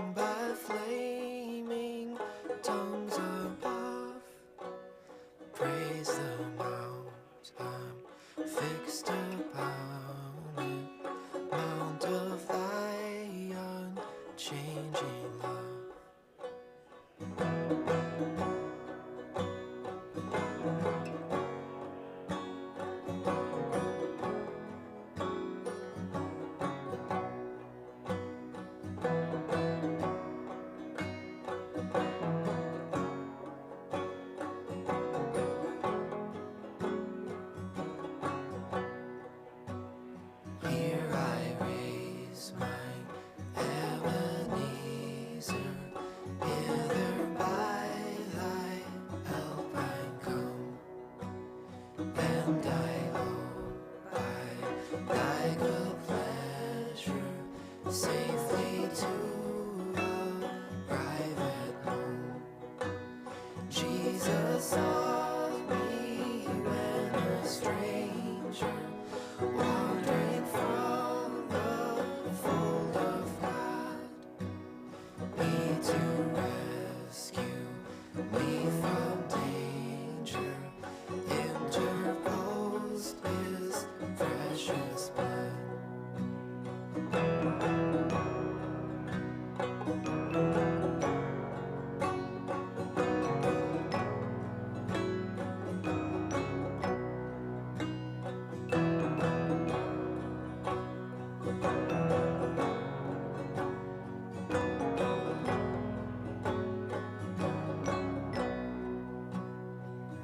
sung by flaming tongues above. Praise the mount I'm fixed upon it, mount of thy unchanging love. Here I raise mine Ebenezer, hither by thy help I come, and I hope by thy good pleasure safely to arrive at home. Jesus saw me when a stranger, wandering from the fold of God, He to rescue me from danger interposed His precious blood.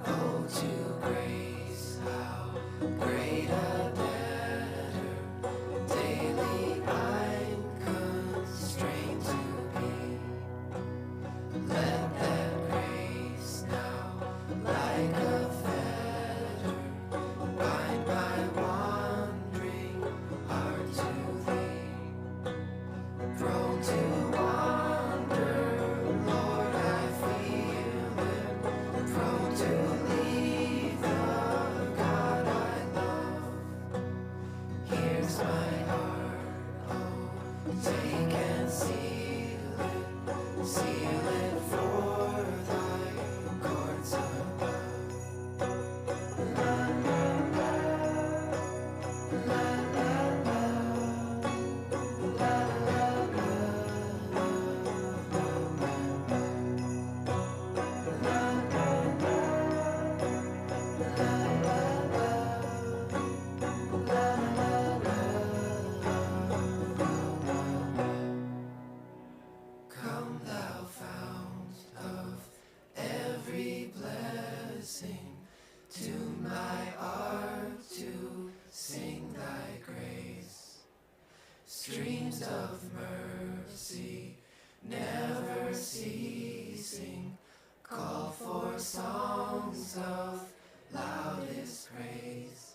Oh, to grace, how great a debtor daily I'm constrained to be. Let that grace now, like a fetter, bind my wandering heart to Thee. Prone to wander, Lord, I feel it. Prone to leave the God I love. Here's my heart, oh, take and seal it for thy courts above. La la la, la la la, la la la, Come thou fount of every blessing, tune my art to sing thy grace. Streams of mercy never ceasing, call for songs of loudest praise.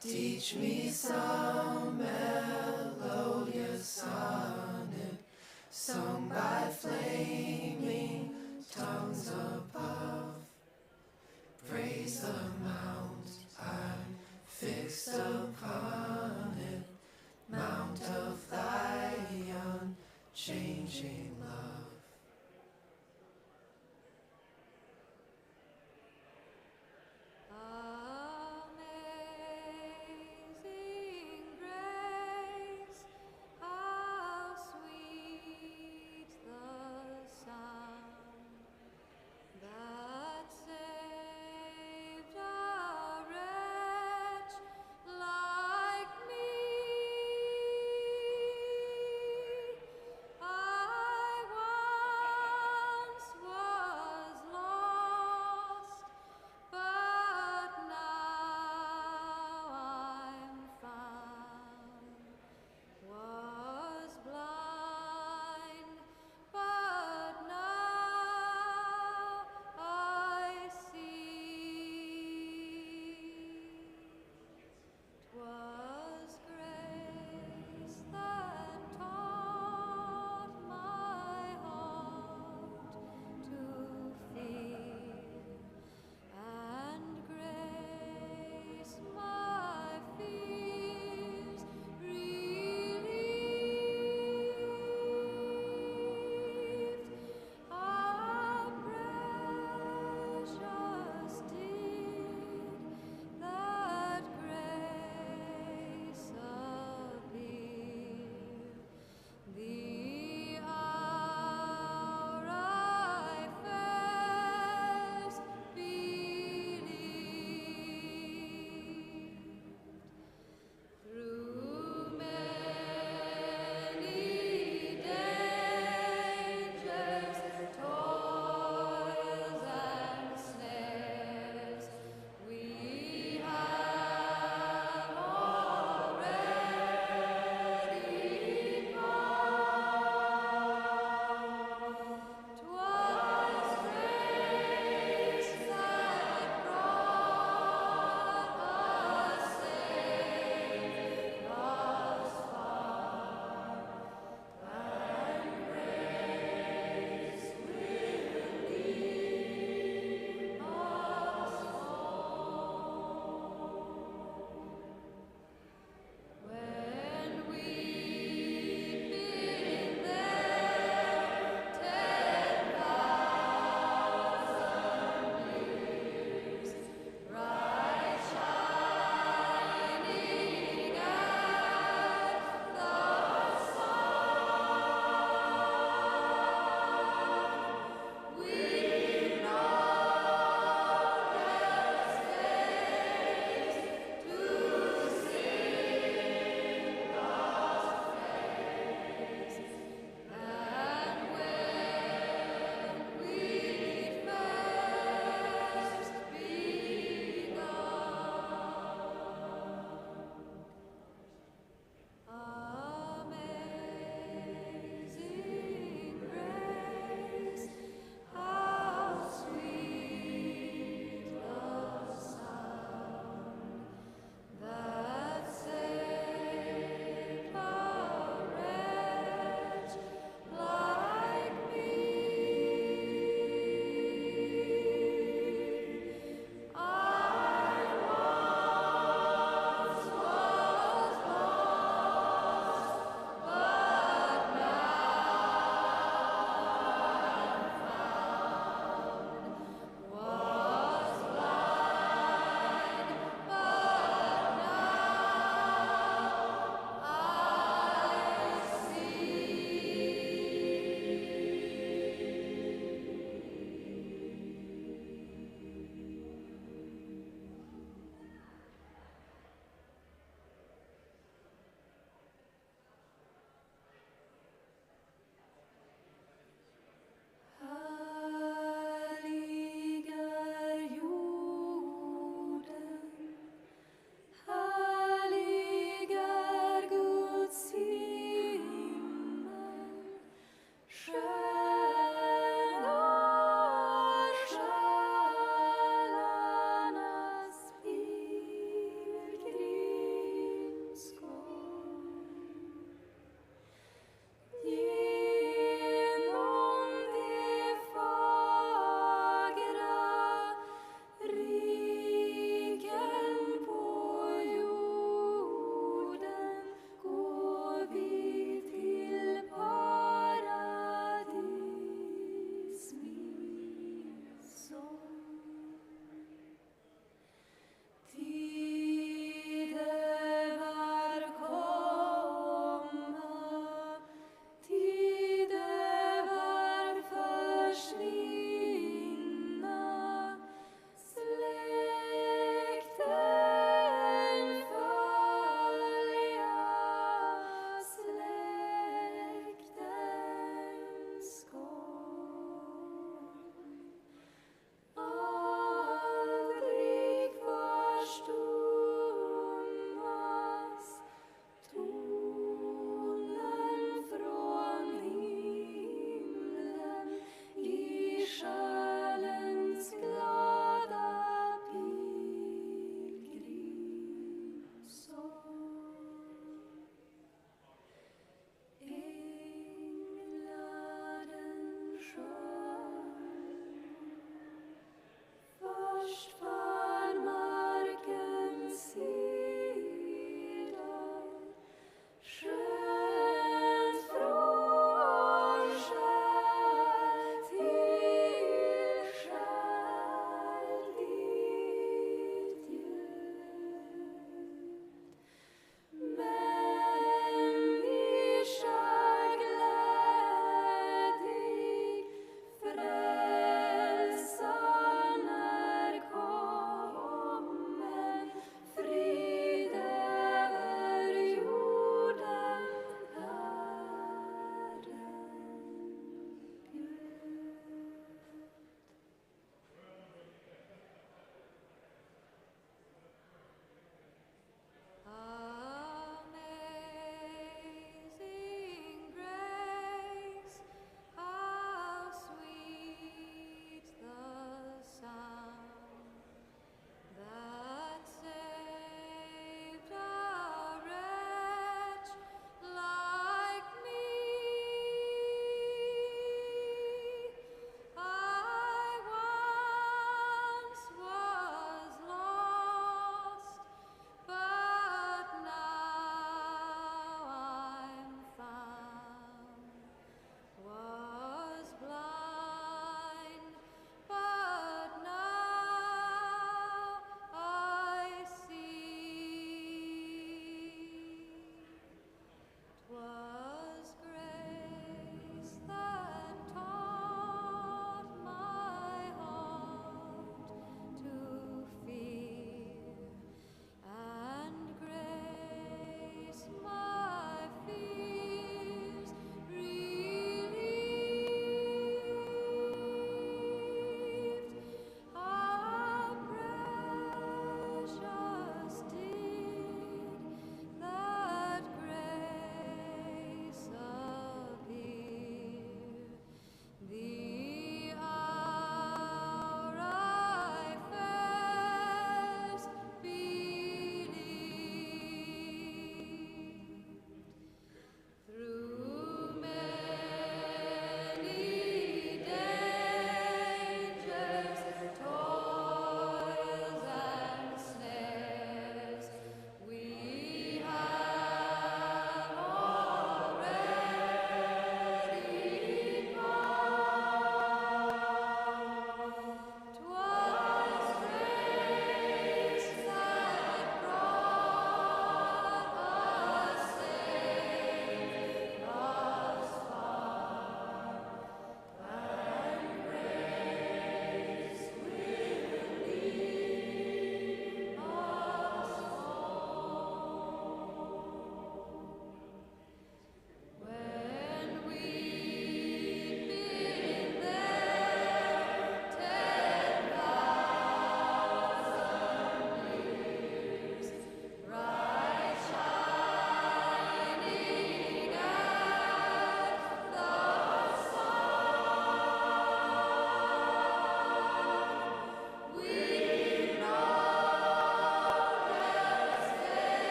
Teach me some melodious sonnet, sung by flaming tongues above. Praise the mount I'm fixed upon it, mount of thy unchanging love. Amazing grace, how sweet the sound that saved a wretch like me. I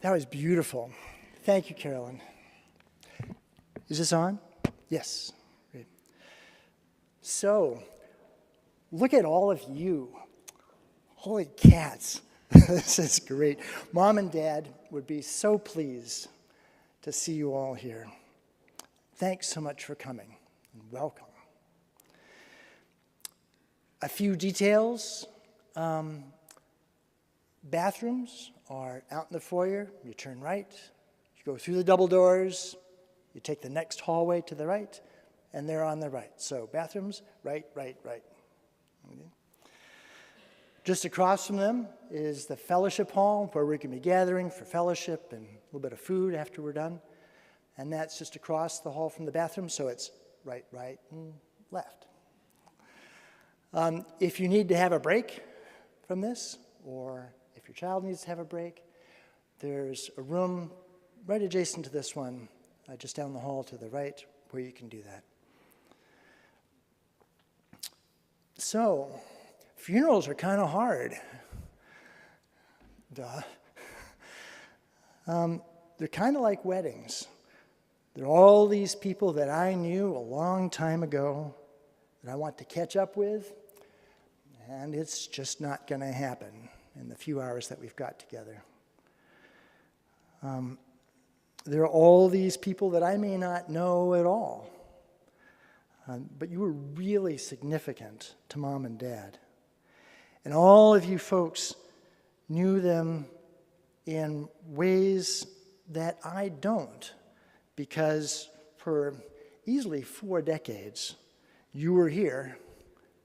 That was beautiful. Thank you, Carolyn. Is this on? Yes. Great. So, look at all of you. Holy cats. This is great. Mom and Dad would be so pleased to see you all here. Thanks so much for coming, and welcome. A few details. Bathrooms are out in the foyer. You turn right. You go through the double doors. You take the next hallway to the right, and they're on the right. So bathrooms, right, right, right. Okay. Just across from them is the fellowship hall where we can be gathering for fellowship and a little bit of food after we're done. And that's just across the hall from the bathroom, so it's right, right, and left. If you need to have a break from this, or if your child needs to have a break, there's a room right adjacent to this one, just down the hall to the right, where you can do that. So, funerals are kind of hard. Duh. They're kind of like weddings. There are all these people that I knew a long time ago that I want to catch up with, and it's just not going to happen in the few hours that we've got together. There are all these people that I may not know at all, but you were really significant to Mom and Dad. And all of you folks knew them in ways that I don't, because for easily 4 decades, you were here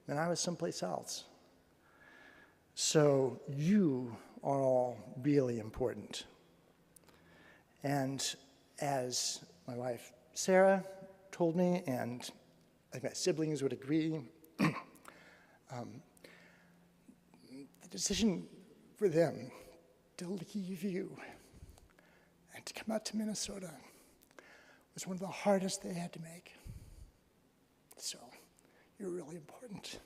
and I was someplace else. So you are all really important. And as my wife Sarah told me, and I think my siblings would agree, the decision for them to leave you and to come out to Minnesota was one of the hardest they had to make. So you're really important.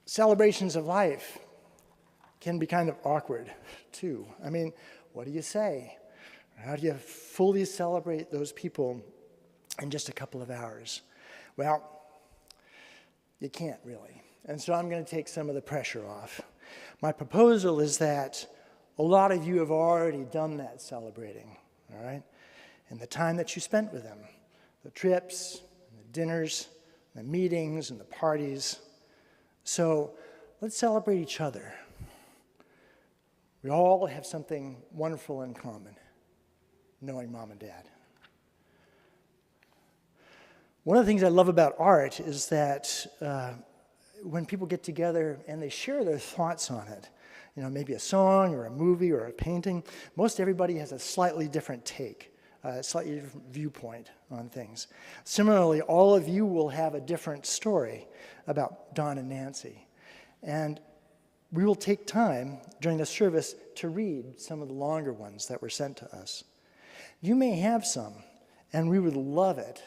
Celebrations of life can be kind of awkward, too. I mean, what do you say? How do you fully celebrate those people in just a couple of hours? Well, you can't really. And so I'm going to take some of the pressure off. My proposal is that a lot of you have already done that celebrating, all right? And the time that you spent with them, the trips, and the dinners, and the meetings, and the parties. So let's celebrate each other. We all have something wonderful in common, knowing Mom and Dad. One of the things I love about art is that when people get together and they share their thoughts on it, you know, maybe a song or a movie or a painting, most everybody has a slightly different take, a slightly different viewpoint on things. Similarly, all of you will have a different story about Don and Nancy. And we will take time during the service to read some of the longer ones that were sent to us. You may have some, and we would love it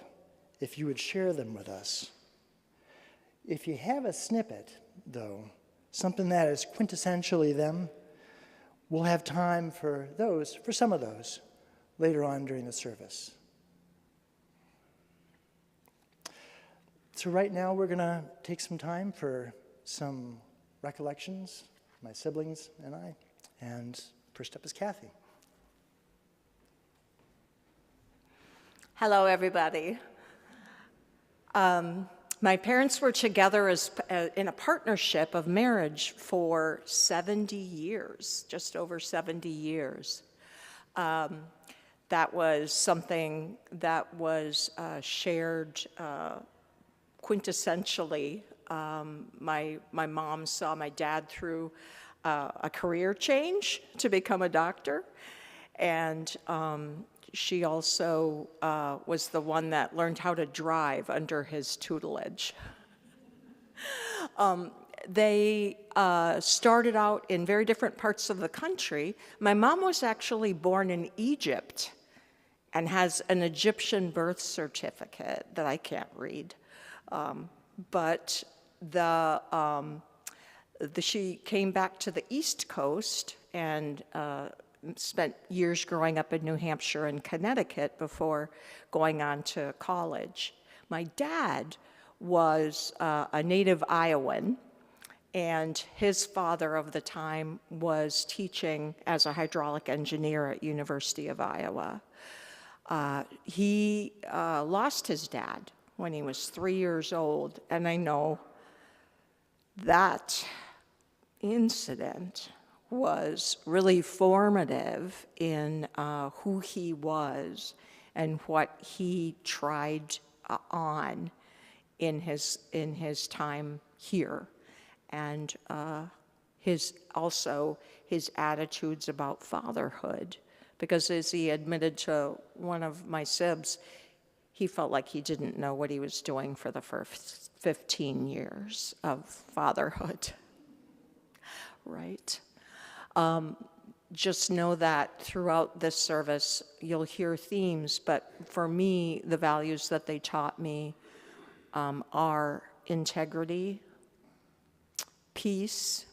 if you would share them with us. If you have a snippet, though, something that is quintessentially them, we'll have time for some of those, later on during the service. So right now we're going to take some time for some recollections, my siblings and I, and first up is Kathy. Hello, everybody. My parents were together in a partnership of marriage for 70 years, just over 70 years. That was something that was shared quintessentially. My mom saw my dad through a career change to become a doctor, and she also was the one that learned how to drive under his tutelage. They started out in very different parts of the country. My mom was actually born in Egypt and has an Egyptian birth certificate that I can't read. But She came back to the East Coast and spent years growing up in New Hampshire and Connecticut before going on to college. My dad was a native Iowan, and his father of the time was teaching as a hydraulic engineer at University of Iowa. He lost his dad when he was 3 years old, and I know that incident was really formative in who he was and what he tried on in his time here, and his attitudes about fatherhood. Because as he admitted to one of my sibs, he felt like he didn't know what he was doing for the first 15 years of fatherhood. Right? Just know that throughout this service, you'll hear themes, but for me, the values that they taught me are integrity, peace,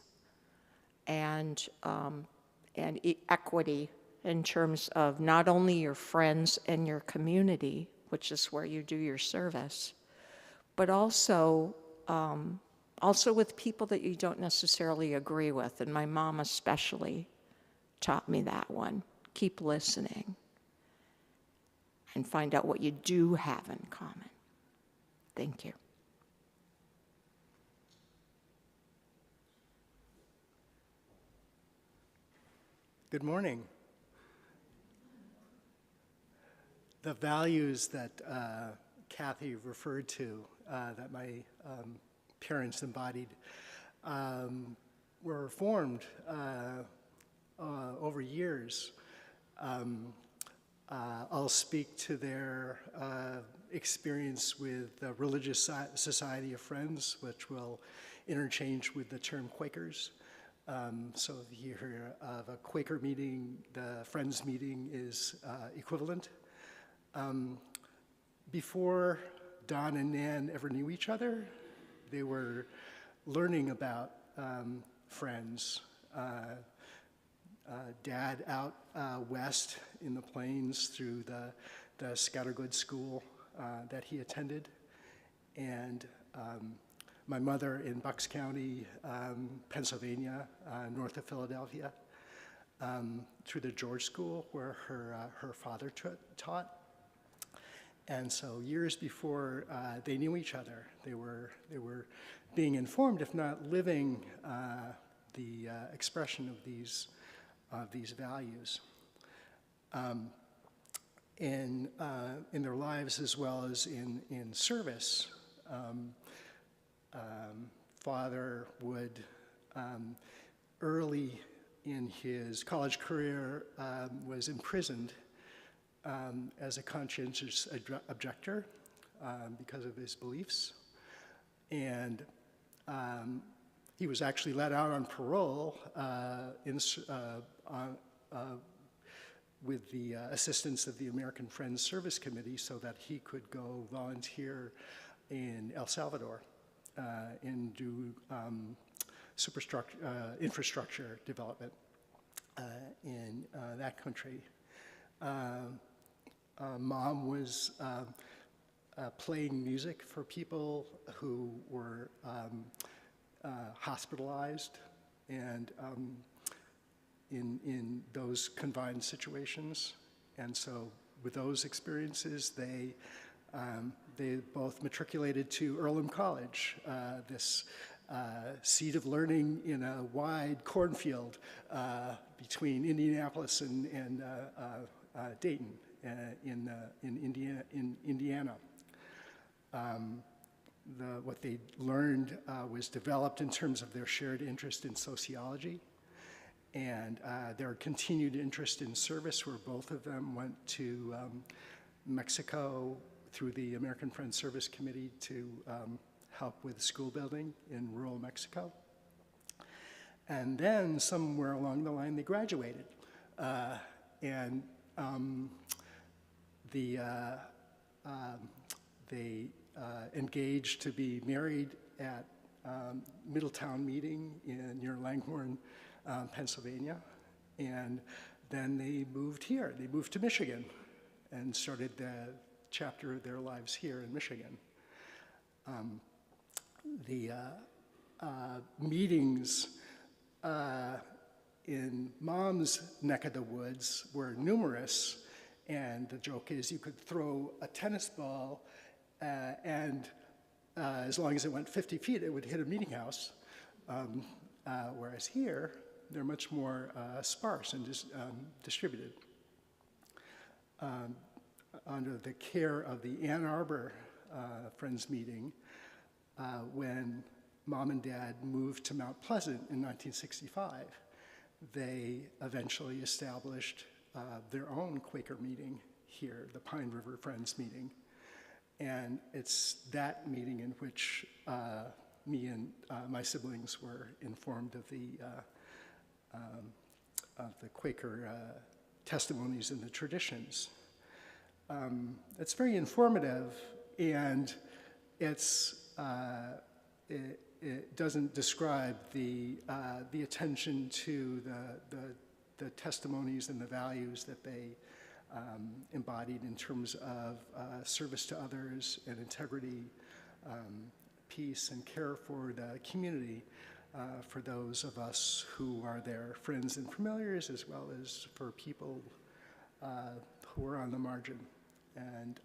and equity in terms of not only your friends and your community, which is where you do your service, but also with people that you don't necessarily agree with. And my mom especially taught me that one. Keep listening and find out what you do have in common. Thank you. Good morning. The values that Kathy referred to, that my parents embodied, were formed over years. I'll speak to their experience with the Religious Society of Friends, which will interchange with the term Quakers. So if you hear of a Quaker meeting, the Friends meeting is equivalent. Before Don and Nan ever knew each other, they were learning about Friends. Dad out west in the plains through the Scattergood school that he attended, and my mother in Bucks County, Pennsylvania, north of Philadelphia, through the George School where her father taught. And so years before they knew each other, they were being informed, if not living, the expression of these values in their lives as well as in service. Father would early in his college career was imprisoned as a conscientious objector because of his beliefs. And he was actually let out on parole with the assistance of the American Friends Service Committee so that he could go volunteer in El Salvador and do infrastructure development in that country. Mom was playing music for people who were hospitalized and in those confined situations. And so with those experiences, they both matriculated to Earlham College, this seat of learning in a wide cornfield between Indianapolis and Dayton in Indiana. What they learned was developed in terms of their shared interest in sociology and their continued interest in service, where both of them went to Mexico through the American Friends Service Committee to help with school building in rural Mexico. And then somewhere along the line, they graduated. They engaged to be married at Middletown meeting near Langhorne, Pennsylvania. And then they moved here. They moved to Michigan and started the chapter of their lives here in Michigan. The meetings in Mom's neck of the woods were numerous, and the joke is you could throw a tennis ball and as long as it went 50 feet, it would hit a meeting house, whereas here, they're much more sparse and distributed. Under the care of the Ann Arbor Friends meeting, when Mom and Dad moved to Mount Pleasant in 1965, they eventually established their own Quaker meeting here, the Pine River Friends meeting. And it's that meeting in which me and my siblings were informed of the Quaker testimonies and the traditions. It's very informative, and it doesn't describe the attention to the testimonies and the values that they embodied in terms of service to others and integrity, peace, and care for the community, for those of us who are their friends and familiars, as well as for people who are on the margin and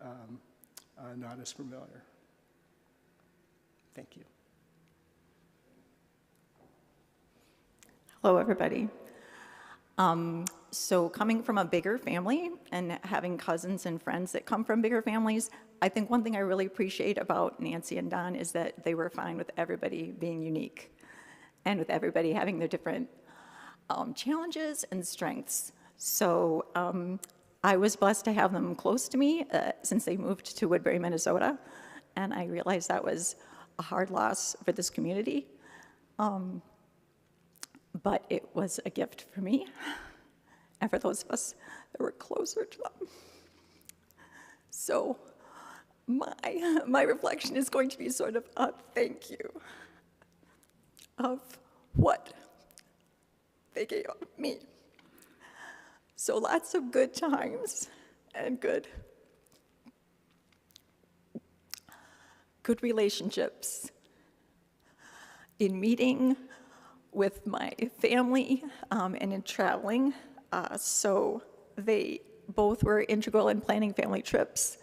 not as familiar. Thank you. Hello, everybody. So coming from a bigger family and having cousins and friends that come from bigger families, I think one thing I really appreciate about Nancy and Don is that they were fine with everybody being unique and with everybody having their different challenges and strengths. So I was blessed to have them close to me since they moved to Woodbury, Minnesota, and I realized that was a hard loss for this community. But it was a gift for me and for those of us that were closer to them. So my reflection is going to be sort of a thank you of what they gave me. So lots of good times and good relationships in meeting with my family and in traveling. So they both were integral in planning family trips.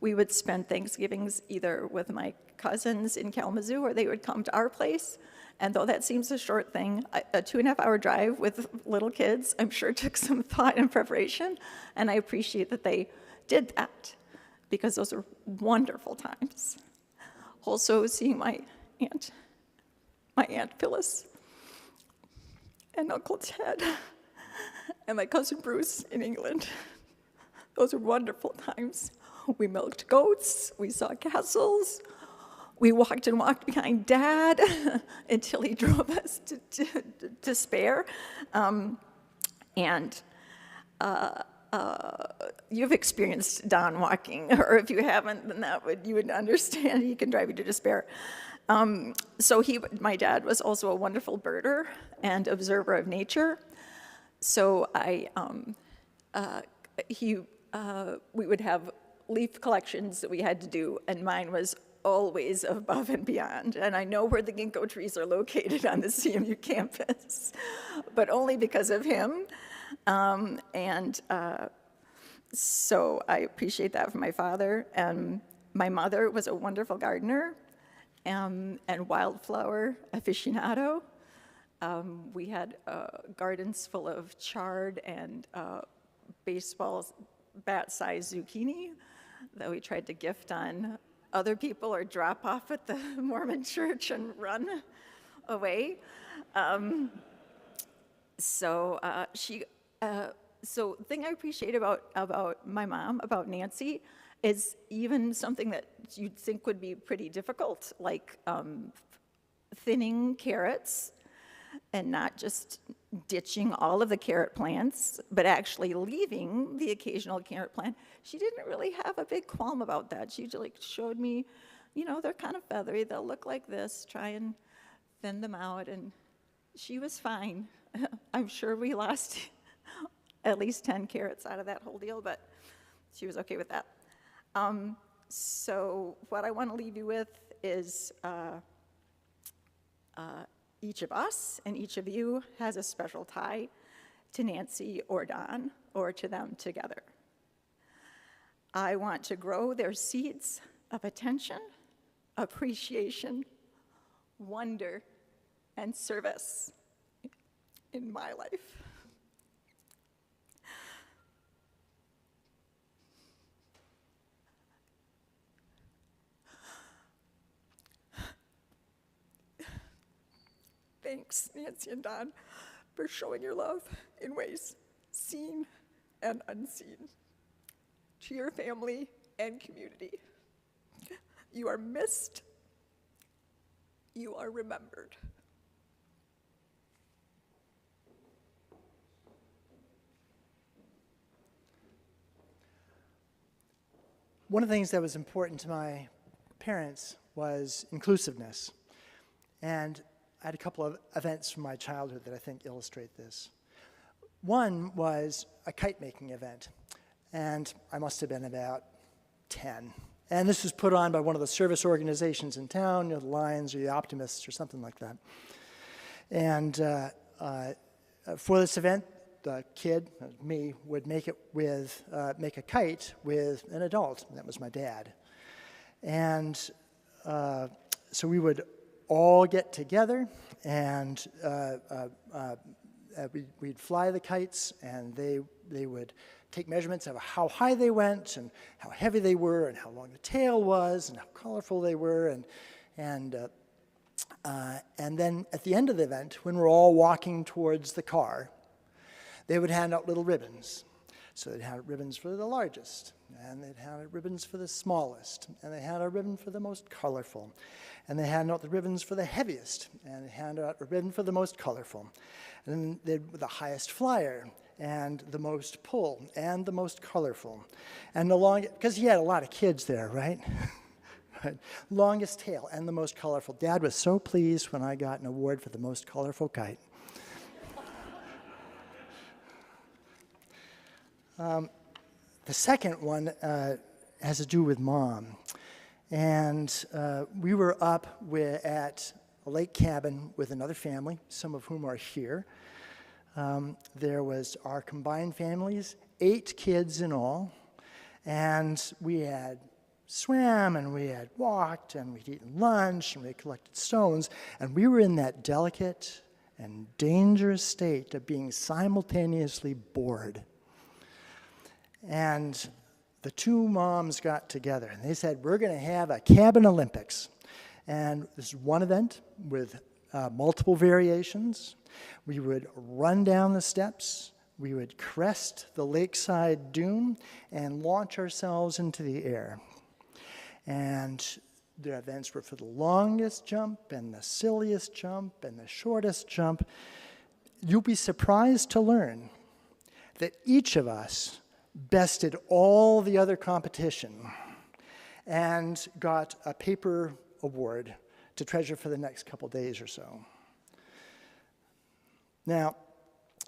We would spend Thanksgivings either with my cousins in Kalamazoo, or they would come to our place. And though that seems a short thing, a 2.5-hour drive with little kids, I'm sure took some thought and preparation. And I appreciate that they did that, because those are wonderful times. Also seeing my Aunt Phyllis, and Uncle Ted, and my cousin Bruce in England. Those were wonderful times. We milked goats, we saw castles, we walked and walked behind Dad until he drove us to despair. You've experienced Don walking, or if you haven't, then you would understand he can drive you to despair. So my dad was also a wonderful birder and observer of nature. So we would have leaf collections that we had to do, and mine was always above and beyond. And I know where the ginkgo trees are located on the CMU campus, but only because of him. So I appreciate that from my father. And my mother was a wonderful gardener and wildflower aficionado. We had gardens full of chard and baseball bat-sized zucchini that we tried to gift on other people or drop off at the Mormon church and run away. So the thing I appreciate about my mom, about Nancy, is even something that you'd think would be pretty difficult, like thinning carrots and not just ditching all of the carrot plants, but actually leaving the occasional carrot plant. She didn't really have a big qualm about that. She just showed me, they're kind of feathery, they'll look like this, try and thinned them out, and she was fine. I'm sure we lost at least 10 carats out of that whole deal, but she was okay with that. So what I want to leave you with is each of us and each of you has a special tie to Nancy or Don, or to them together. I want to grow their seeds of attention, appreciation, wonder, and service in my life. Thanks, Nancy and Don, for showing your love in ways seen and unseen to your family and community. You are missed. You are remembered. One of the things that was important to my parents was inclusiveness. And I had a couple of events from my childhood that I think illustrate this. One was a kite making event, and I must have been about 10. And this was put on by one of the service organizations in town, the Lions or the Optimists or something like that. And for this event, the kid, me, would make a kite with an adult, and that was my dad. And so we would all get together, and we'd fly the kites, and they would take measurements of how high they went, and how heavy they were, and how long the tail was, and how colorful they were, and then at the end of the event, when we're all walking towards the car, they would hand out little ribbons. So they'd hand out ribbons for the largest, and they'd hand out ribbons for the smallest, and they hand out a ribbon for the most colorful, and they hand out the ribbons for the heaviest, and they hand out a ribbon for the most colorful, and then they'd the highest flyer, and the most pull, and the most colorful, and the longest, because he had a lot of kids there, right? Longest tail and the most colorful. Dad was so pleased when I got an award for the most colorful kite. The second one has to do with Mom. And we were up at a lake cabin with another family, some of whom are here. There was our combined families, 8 kids in all. And we had swam, and we had walked, and we'd eaten lunch, and we had collected stones. And we were in that delicate and dangerous state of being simultaneously bored. And the 2 moms got together, and they said, we're going to have a cabin Olympics. And this is one event with multiple variations. We would run down the steps, we would crest the lakeside dune, and launch ourselves into the air. And the events were for the longest jump, and the silliest jump, and the shortest jump. You'll be surprised to learn that each of us bested all the other competition and got a paper award to treasure for the next couple days or so. Now,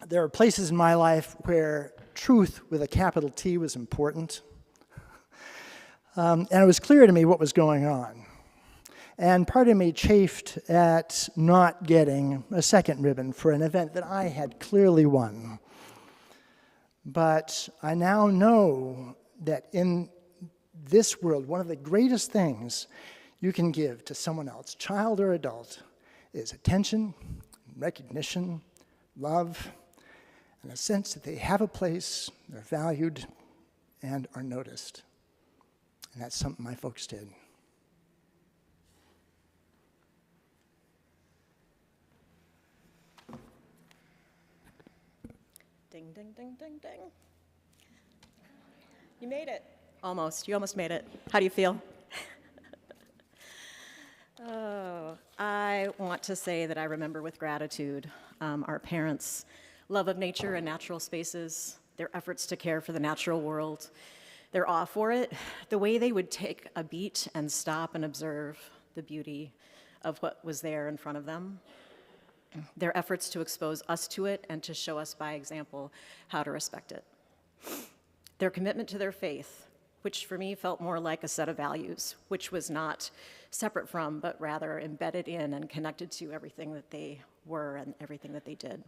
there are places in my life where truth with a capital T was important. And it was clear to me what was going on. And part of me chafed at not getting a second ribbon for an event that I had clearly won. But I now know that in this world, one of the greatest things you can give to someone else, child or adult, is attention, recognition, love, and a sense that they have a place, they're valued, and are noticed. And that's something my folks did. Ding, ding, ding, ding, ding. You made it. Almost. You almost made it. How do you feel? Oh, I want to say that I remember with gratitude our parents' love of nature and natural spaces, their efforts to care for the natural world, their awe for it, the way they would take a beat and stop and observe the beauty of what was there in front of them, their efforts to expose us to it and to show us by example how to respect it. Their commitment to their faith, which for me felt more like a set of values, which was not separate from, but rather embedded in and connected to everything that they were and everything that they did.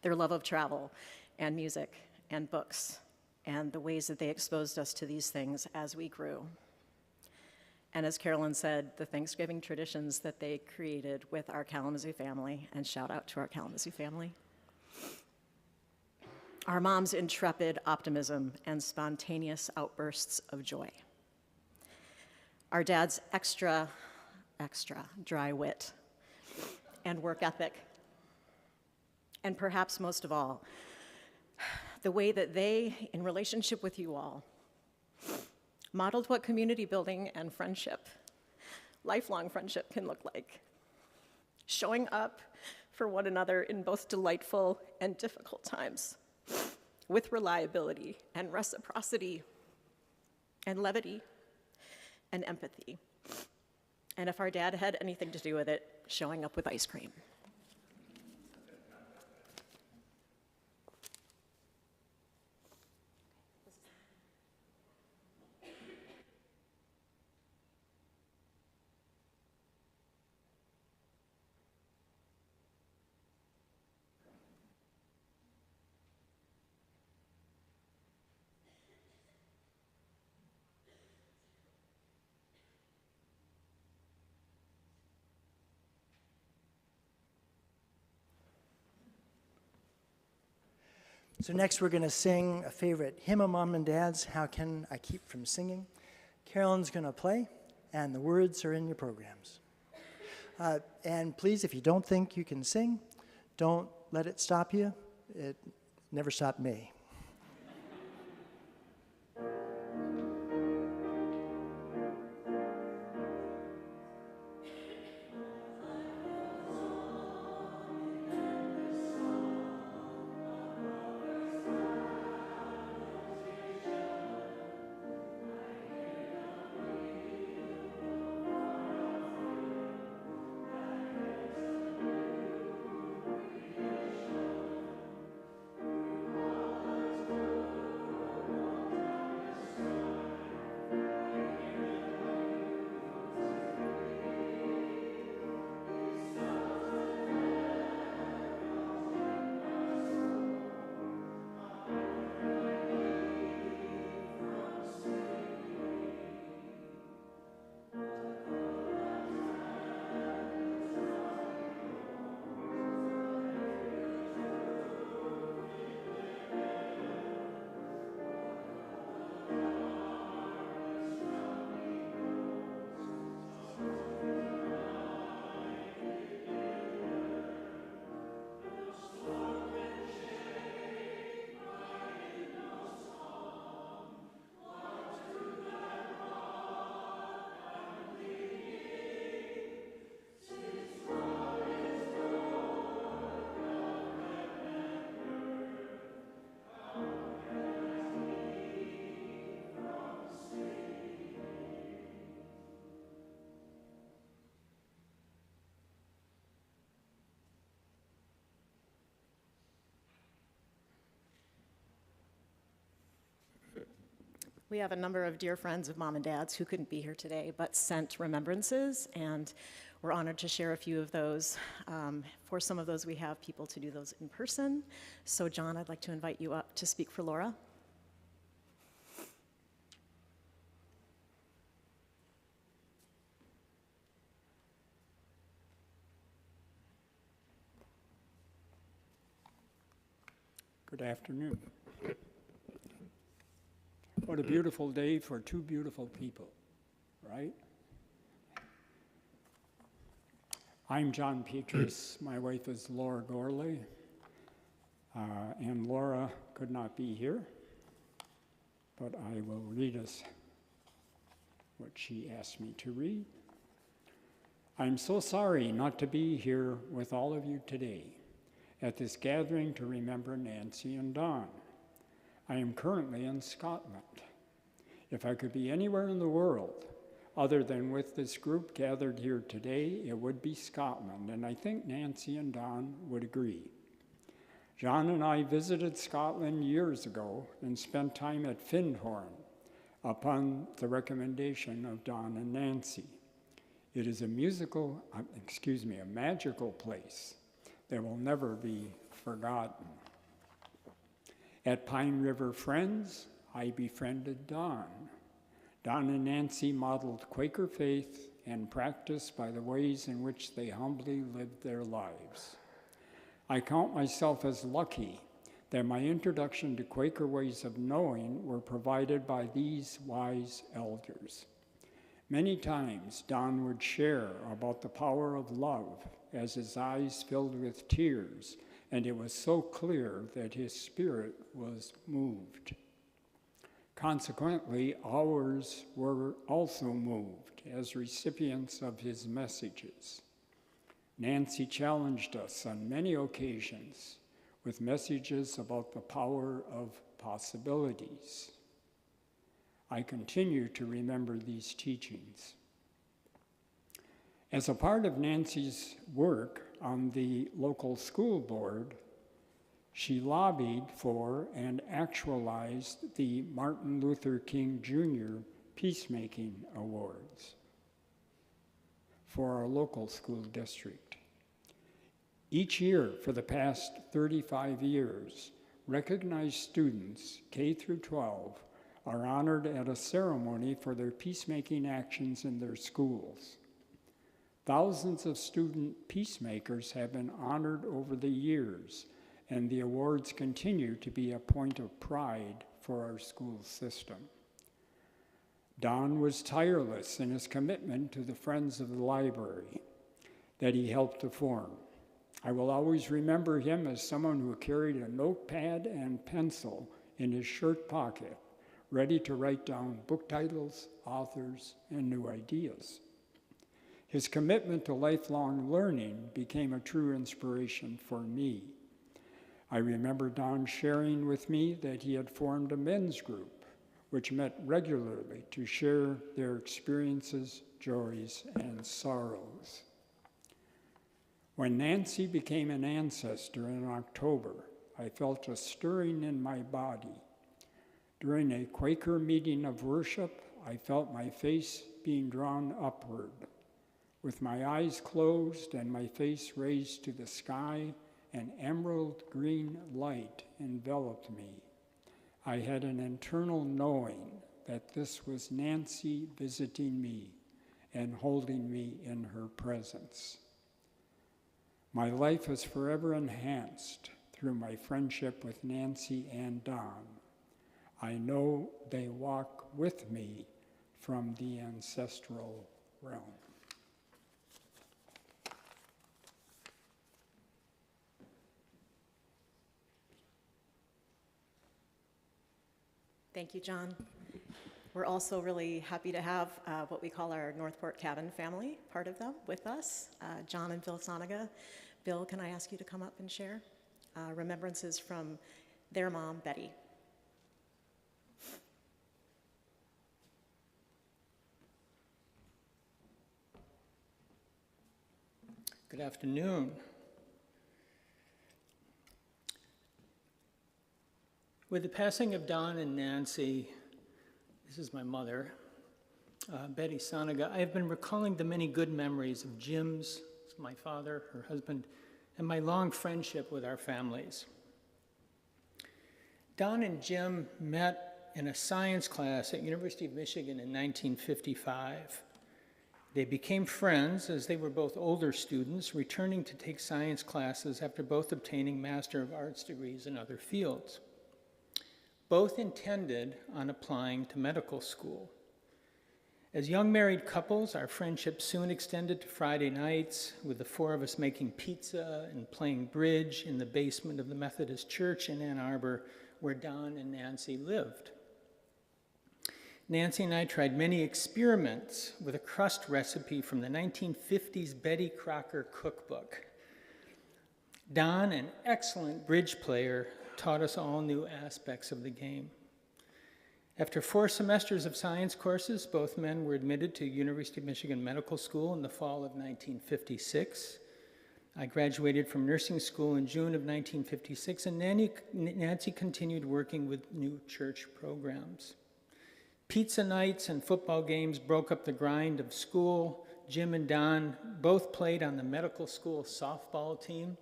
Their love of travel and music and books and the ways that they exposed us to these things as we grew. And as Carolyn said, the Thanksgiving traditions that they created with our Kalamazoo family, and shout out to our Kalamazoo family. Our mom's intrepid optimism and spontaneous outbursts of joy. Our dad's extra dry wit and work ethic. And perhaps most of all, the way that they, in relationship with you all, modeled what community building and friendship, lifelong friendship, can look like. Showing up for one another in both delightful and difficult times, with reliability and reciprocity and levity and empathy. And if our dad had anything to do with it, showing up with ice cream. So next we're going to sing a favorite hymn of Mom and Dad's, How Can I Keep From Singing? Carolyn's going to play, and the words are in your programs. And please, if you don't think you can sing, don't let it stop you. It never stopped me. We have a number of dear friends of Mom and Dad's who couldn't be here today, but sent remembrances, and we're honored to share a few of those. For some of those, we have people to do those in person. So John, I'd like to invite you up to speak for Laura. Good afternoon. What a beautiful day for two beautiful people, right? I'm John Petrus. My wife is Laura Gorley, and Laura could not be here, but I will read us what she asked me to read. I'm so sorry not to be here with all of you today at this gathering to remember Nancy and Don. I am currently in Scotland. If I could be anywhere in the world, other than with this group gathered here today, it would be Scotland, and I think Nancy and Don would agree. John and I visited Scotland years ago and spent time at Findhorn upon the recommendation of Don and Nancy. It is a magical place that will never be forgotten. At Pine River Friends, I befriended Don. Don and Nancy modeled Quaker faith and practice by the ways in which they humbly lived their lives. I count myself as lucky that my introduction to Quaker ways of knowing were provided by these wise elders. Many times, Don would share about the power of love as his eyes filled with tears, and it was so clear that his spirit was moved. Consequently, ours were also moved as recipients of his messages. Nancy challenged us on many occasions with messages about the power of possibilities. I continue to remember these teachings. As a part of Nancy's work on the local school board, she lobbied for and actualized the Martin Luther King Jr. Peacemaking Awards for our local school district. Each year for the past 35 years, recognized students, K through 12, are honored at a ceremony for their peacemaking actions in their schools. Thousands of student peacemakers have been honored over the years, and the awards continue to be a point of pride for our school system. Don was tireless in his commitment to the Friends of the Library that he helped to form. I will always remember him as someone who carried a notepad and pencil in his shirt pocket, ready to write down book titles, authors, and new ideas. His commitment to lifelong learning became a true inspiration for me. I remember Don sharing with me that he had formed a men's group, which met regularly to share their experiences, joys, and sorrows. When Nancy became an ancestor in October, I felt a stirring in my body. During a Quaker meeting of worship, I felt my face being drawn upward. With my eyes closed and my face raised to the sky, an emerald green light enveloped me. I had an internal knowing that this was Nancy visiting me and holding me in her presence. My life is forever enhanced through my friendship with Nancy and Don. I know they walk with me from the ancestral realm. Thank you, John. We're also really happy to have what we call our Northport Cabin family, part of them, with us, John and Phil Soniga. Bill, can I ask you to come up and share remembrances from their mom, Betty? Good afternoon. With the passing of Don and Nancy, this is my mother, Betty Soniga, I have been recalling the many good memories of Jim's, my father, her husband, and my long friendship with our families. Don and Jim met in a science class at University of Michigan in 1955. They became friends as they were both older students, returning to take science classes after both obtaining Master of Arts degrees in other fields. Both intended on applying to medical school. As young married couples, our friendship soon extended to Friday nights, with the four of us making pizza and playing bridge in the basement of the Methodist Church in Ann Arbor, where Don and Nancy lived. Nancy and I tried many experiments with a crust recipe from the 1950s Betty Crocker cookbook. Don, an excellent bridge player, taught us all new aspects of the game. After 4 semesters of science courses, both men were admitted to University of Michigan Medical School in the fall of 1956. I graduated from nursing school in June of 1956, and Nancy continued working with new church programs. Pizza nights and football games broke up the grind of school. Jim and Don both played on the medical school softball team.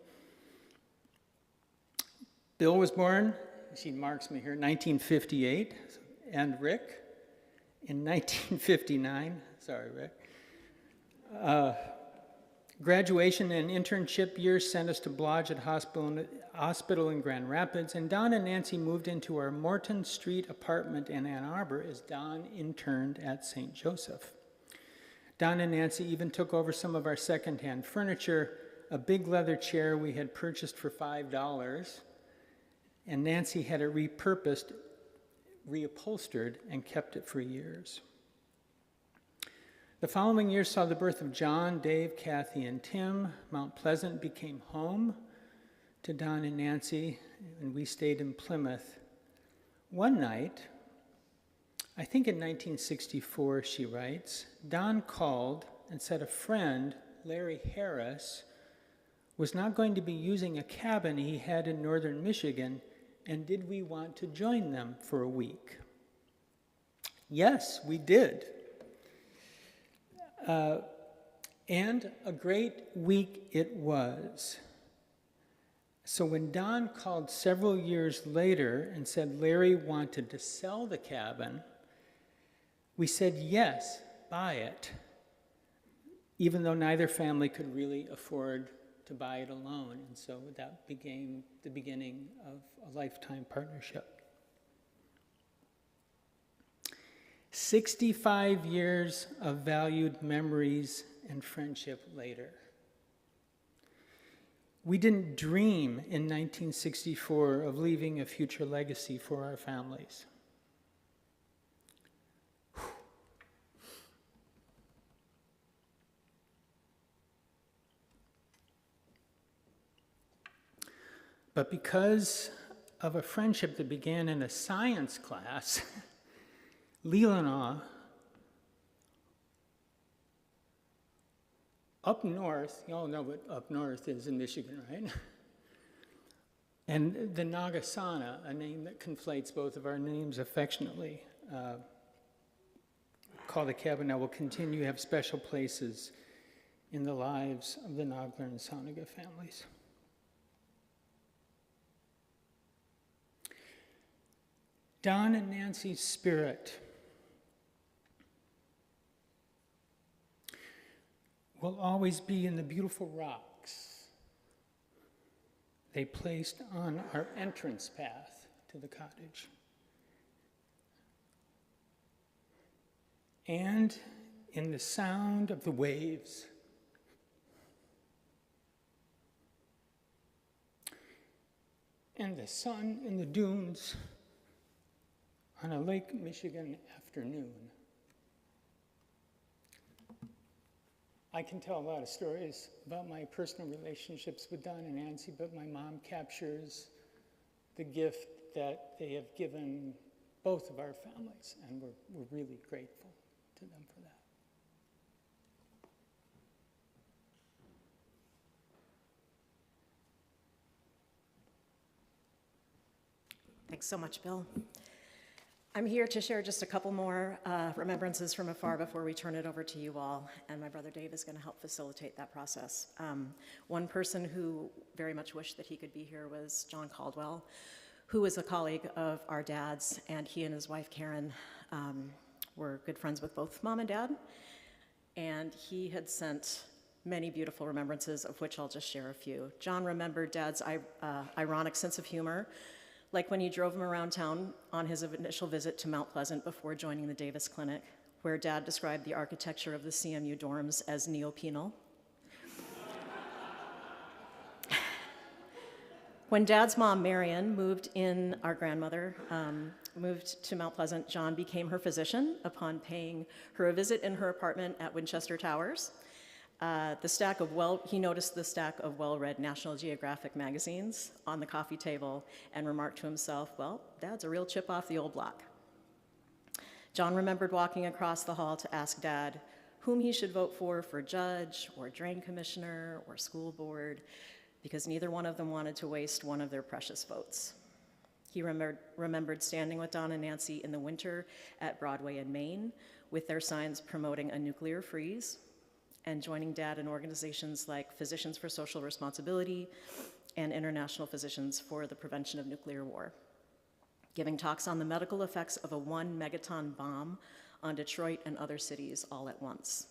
Bill was born, she marks me here, 1958, and Rick in 1959. Sorry, Rick. Graduation and internship years sent us to Blodgett Hospital in Grand Rapids, and Don and Nancy moved into our Morton Street apartment in Ann Arbor as Don interned at St. Joseph. Don and Nancy even took over some of our secondhand furniture, a big leather chair we had purchased for $5, and Nancy had it repurposed, reupholstered, and kept it for years. The following year saw the birth of John, Dave, Kathy, and Tim. Mount Pleasant became home to Don and Nancy, and we stayed in Plymouth. One night, I think in 1964, she writes, Don called and said a friend, Larry Harris, was not going to be using a cabin he had in northern Michigan, and did we want to join them for a week? Yes, we did. And a great week it was. So when Don called several years later and said Larry wanted to sell the cabin, we said yes, buy it, even though neither family could really afford to buy it alone. And so that became the beginning of a lifetime partnership. 65 years of valued memories and friendship later. We didn't dream in 1964 of leaving a future legacy for our families. But because of a friendship that began in a science class, Leelanau, up north, you all know what up north is in Michigan, right? And the Nagasana, a name that conflates both of our names affectionately, call the cabin now, will continue to have special places in the lives of the Nagler and Soniga families. Don and Nancy's spirit will always be in the beautiful rocks they placed on our entrance path to the cottage. And in the sound of the waves. And the sun in the dunes on a Lake Michigan afternoon. I can tell a lot of stories about my personal relationships with Don and Nancy, but my mom captures the gift that they have given both of our families, and we're really grateful to them for that. Thanks so much, Bill. I'm here to share just a couple more remembrances from afar before we turn it over to you all, and my brother Dave is going to help facilitate that process. One person who very much wished that he could be here was John Caldwell, who was a colleague of our dad's, and he and his wife Karen were good friends with both mom and dad, and he had sent many beautiful remembrances, of which I'll just share a few. John remembered Dad's ironic sense of humor, like when he drove him around town on his initial visit to Mount Pleasant before joining the Davis Clinic, where Dad described the architecture of the CMU dorms as neo-penal. When Dad's mom, Marion, moved in, our grandmother, moved to Mount Pleasant, John became her physician upon paying her a visit in her apartment at Winchester Towers. He noticed the stack of well-read National Geographic magazines on the coffee table and remarked to himself, well, Dad's a real chip off the old block. John remembered walking across the hall to ask Dad whom he should vote for judge or drain commissioner or school board, because neither one of them wanted to waste one of their precious votes. He remembered standing with Don and Nancy in the winter at Broadway in Maine with their signs promoting a nuclear freeze, and joining Dad in organizations like Physicians for Social Responsibility and International Physicians for the Prevention of Nuclear War, giving talks on the medical effects of a 1 megaton bomb on Detroit and other cities all at once.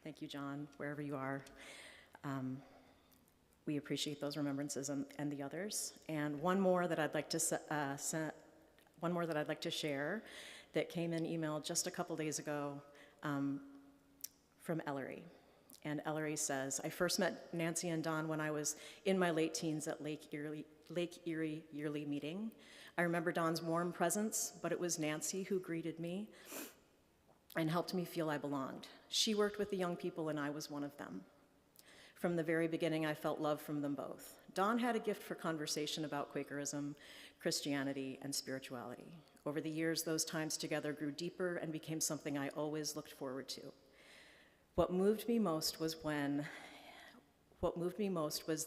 Thank you, John, wherever you are. We appreciate those remembrances and the others. And one more that I'd like to share that came in email just a couple days ago from Ellery. And Ellery says, I first met Nancy and Don when I was in my late teens at Lake Erie yearly meeting. I remember Don's warm presence, but it was Nancy who greeted me and helped me feel I belonged. She worked with the young people and I was one of them. From the very beginning, I felt love from them both. Don had a gift for conversation about Quakerism, Christianity, and spirituality. Over the years, those times together grew deeper and became something I always looked forward to. What moved me most was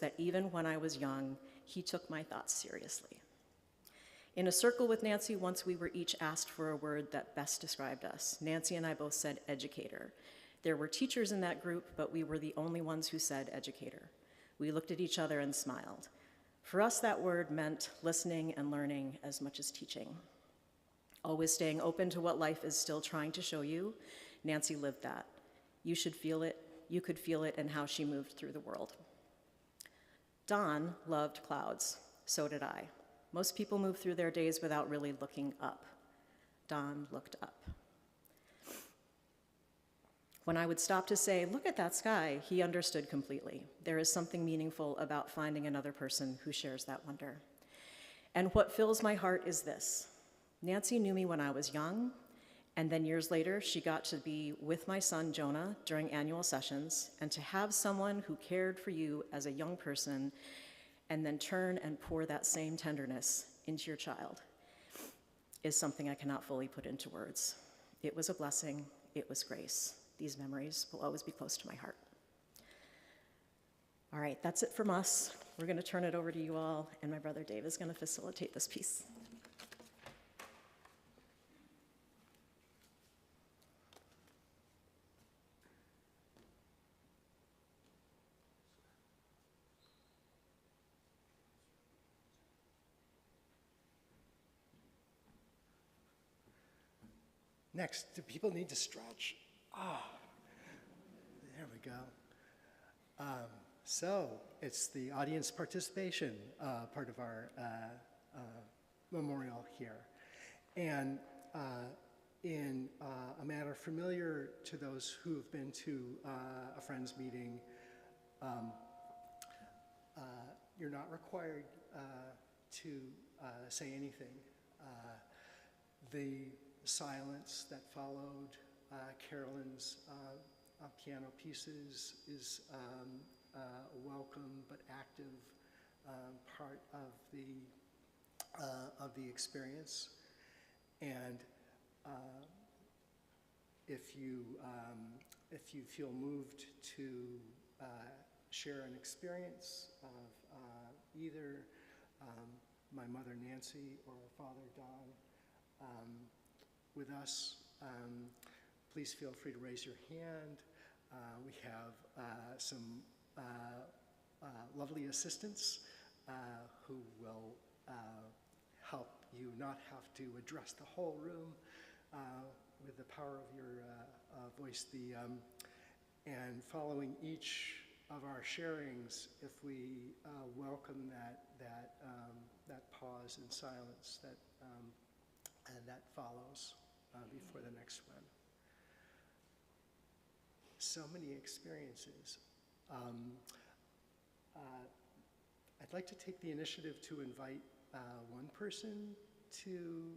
that even when I was young, he took my thoughts seriously. In a circle with Nancy, once we were each asked for a word that best described us. Nancy and I both said educator. There were teachers in that group, but we were the only ones who said educator. We looked at each other and smiled. For us, that word meant listening and learning as much as teaching. Always staying open to what life is still trying to show you. Nancy lived that. You should feel it, you could feel it in how she moved through the world. Don loved clouds, so did I. Most people move through their days without really looking up. Don looked up. When I would stop to say, look at that sky, he understood completely. There is something meaningful about finding another person who shares that wonder. And what fills my heart is this. Nancy knew me when I was young, and then years later, she got to be with my son, Jonah, during annual sessions, and to have someone who cared for you as a young person and then turn and pour that same tenderness into your child is something I cannot fully put into words. It was a blessing, it was grace. These memories will always be close to my heart. All right, that's it from us. We're going to turn it over to you all, and my brother Dave is going to facilitate this piece. Next, do people need to stretch? There we go. So it's the audience participation part of our memorial here. And in a manner familiar to those who have been to a Friends meeting, you're not required to say anything. The silence that followed Carolyn's piano pieces is a welcome but active part of the experience. And if you feel moved to share an experience of either my mother Nancy or Father Don with us, please feel free to raise your hand. We have some lovely assistants who will help you not have to address the whole room with the power of your voice. And following each of our sharings, if we welcome that pause and silence that follows before the next one. So many experiences. I'd like to take the initiative to invite one person to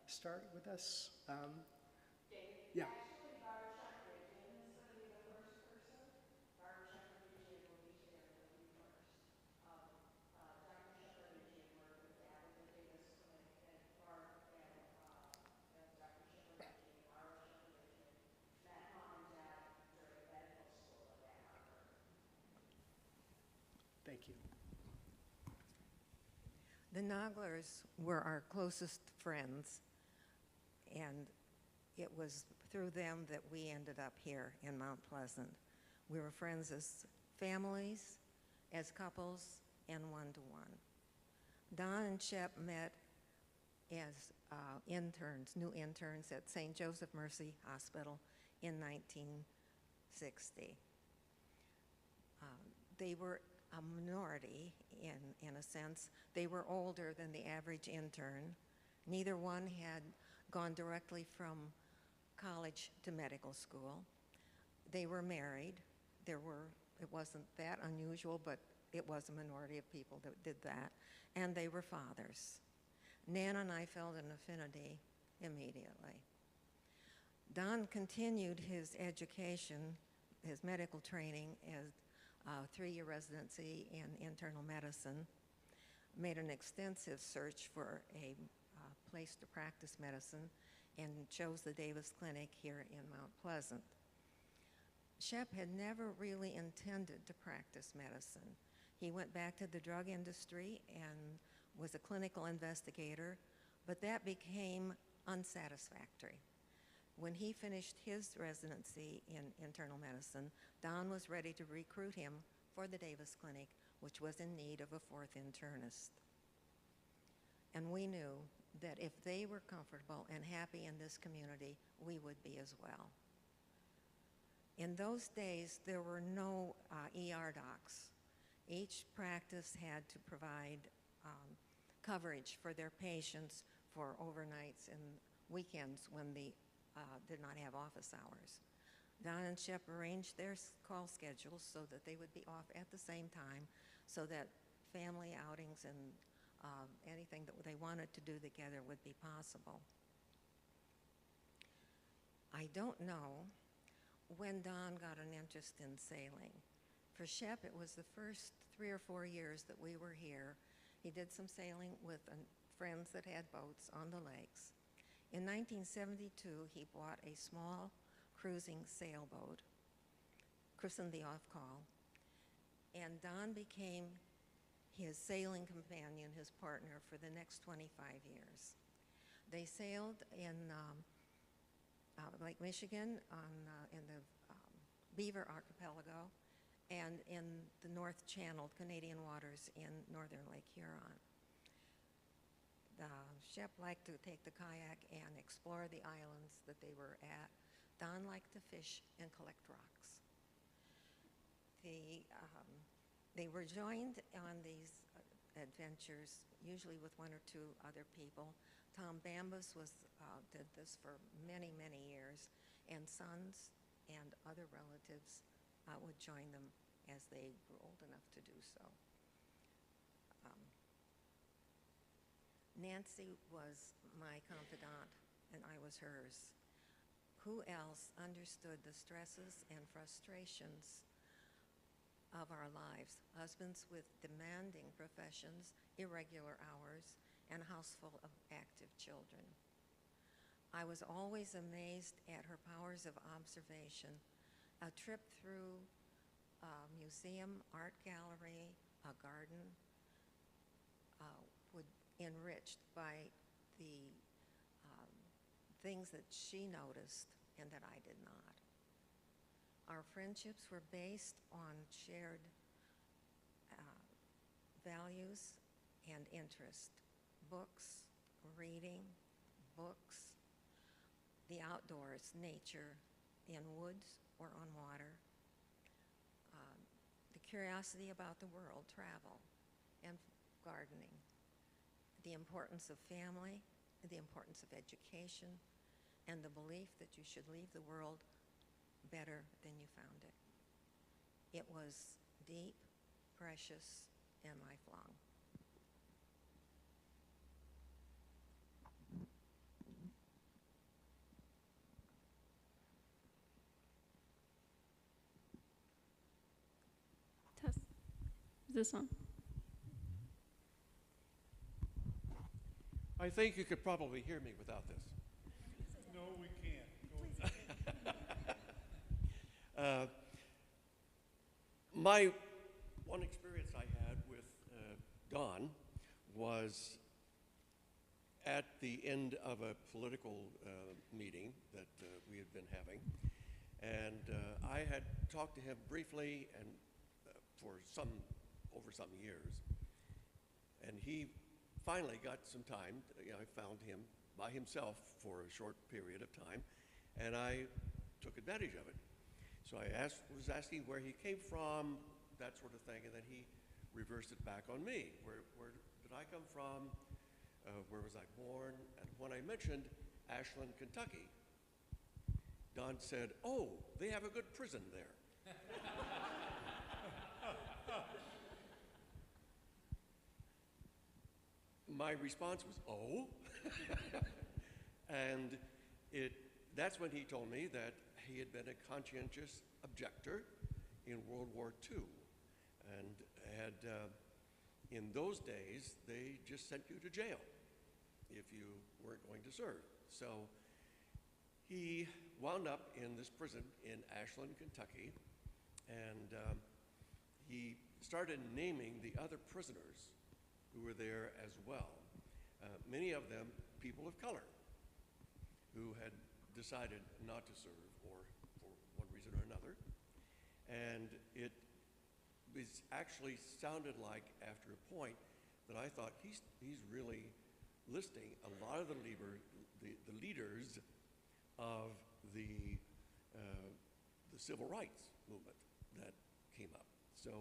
start with us. Dave? Yeah. Actually, Barb Shepard is going to be the first person. Barb Shepard usually will be sharing with you first. Dr. Shepard usually worked with Dad at the Davis Clinic, and Barb you. The Naglers were our closest friends, and it was through them that we ended up here in Mount Pleasant. We were friends as families, as couples, and one-to-one. Don and Shep met as new interns at St. Joseph Mercy Hospital in 1960. They were a minority in a sense. They were older than the average intern. Neither one had gone directly from college to medical school. They were married. It wasn't that unusual, but it was a minority of people that did that. And they were fathers. Nan and I felt an affinity immediately. Don continued his education, his medical training as a 3-year residency in internal medicine, made an extensive search for a place to practice medicine, and chose the Davis Clinic here in Mount Pleasant. Shep had never really intended to practice medicine. He went back to the drug industry and was a clinical investigator, but that became unsatisfactory. When he finished his residency in internal medicine, Don was ready to recruit him for the Davis Clinic, which was in need of a 4th internist. And we knew that if they were comfortable and happy in this community, we would be as well. In those days, there were no ER docs. Each practice had to provide coverage for their patients for overnights and weekends when they did not have office hours. Don and Shep arranged their call schedules so that they would be off at the same time, so that family outings and anything that they wanted to do together would be possible. I don't know when Don got an interest in sailing. For Shep, it was the first 3 or 4 years that we were here. He did some sailing with friends that had boats on the lakes. In 1972, he bought a small cruising sailboat, christened the Off Call, and Don became his sailing companion, his partner, for the next 25 years. They sailed in Lake Michigan, in the Beaver Archipelago, and in the North Channel, Canadian waters in northern Lake Huron. Shep liked to take the kayak and explore the islands that they were at. Don liked to fish and collect rocks. They were joined on these adventures, usually with 1 or 2 other people. Tom Bambus did this for many, many years, and sons and other relatives would join them as they grew old enough to do so. Nancy was my confidant, and I was hers. Who else understood the stresses and frustrations of our lives? Husbands with demanding professions, irregular hours, and a house full of active children. I was always amazed at her powers of observation. A trip through a museum, art gallery, a garden, would enriched by the things that she noticed and that I did not. Our friendships were based on shared values and interest. Books, reading, books, the outdoors, nature, in woods or on water, the curiosity about the world, travel, and gardening, the importance of family, the importance of education, and the belief that you should leave the world better than you found it. It was deep, precious, and lifelong. Test. Is this on? I think you could probably hear me without this. No, we can't. My one experience I had Don was at the end of a political meeting that we had been having, and I had talked to him briefly and for over some years, and he finally got some time. I found him by himself for a short period of time, and I took advantage of it. So I was asking where he came from, that sort of thing, and then he reversed it back on me. Where did I come from? Where was I born? And when I mentioned Ashland, Kentucky, Don said, "Oh, they have a good prison there." My response was, "Oh?" And that's when he told me that he had been a conscientious objector in World War II, and in those days, they just sent you to jail if you weren't going to serve. So he wound up in this prison in Ashland, Kentucky, and he started naming the other prisoners who were there as well. Many of them people of color who had decided not to serve or for one reason or another. And it actually sounded like, after a point, that I thought he's really listing a lot of the leaders of the civil rights movement that came up. So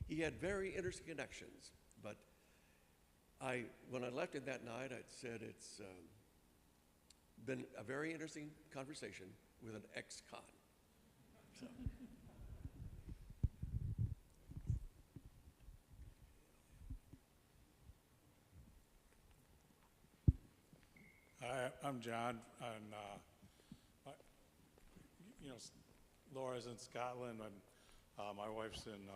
he had very interesting connections, but when I left him that night, I said it's been a very interesting conversation with an ex-con. So. Hi, I'm John, and Laura's in Scotland, and my wife's in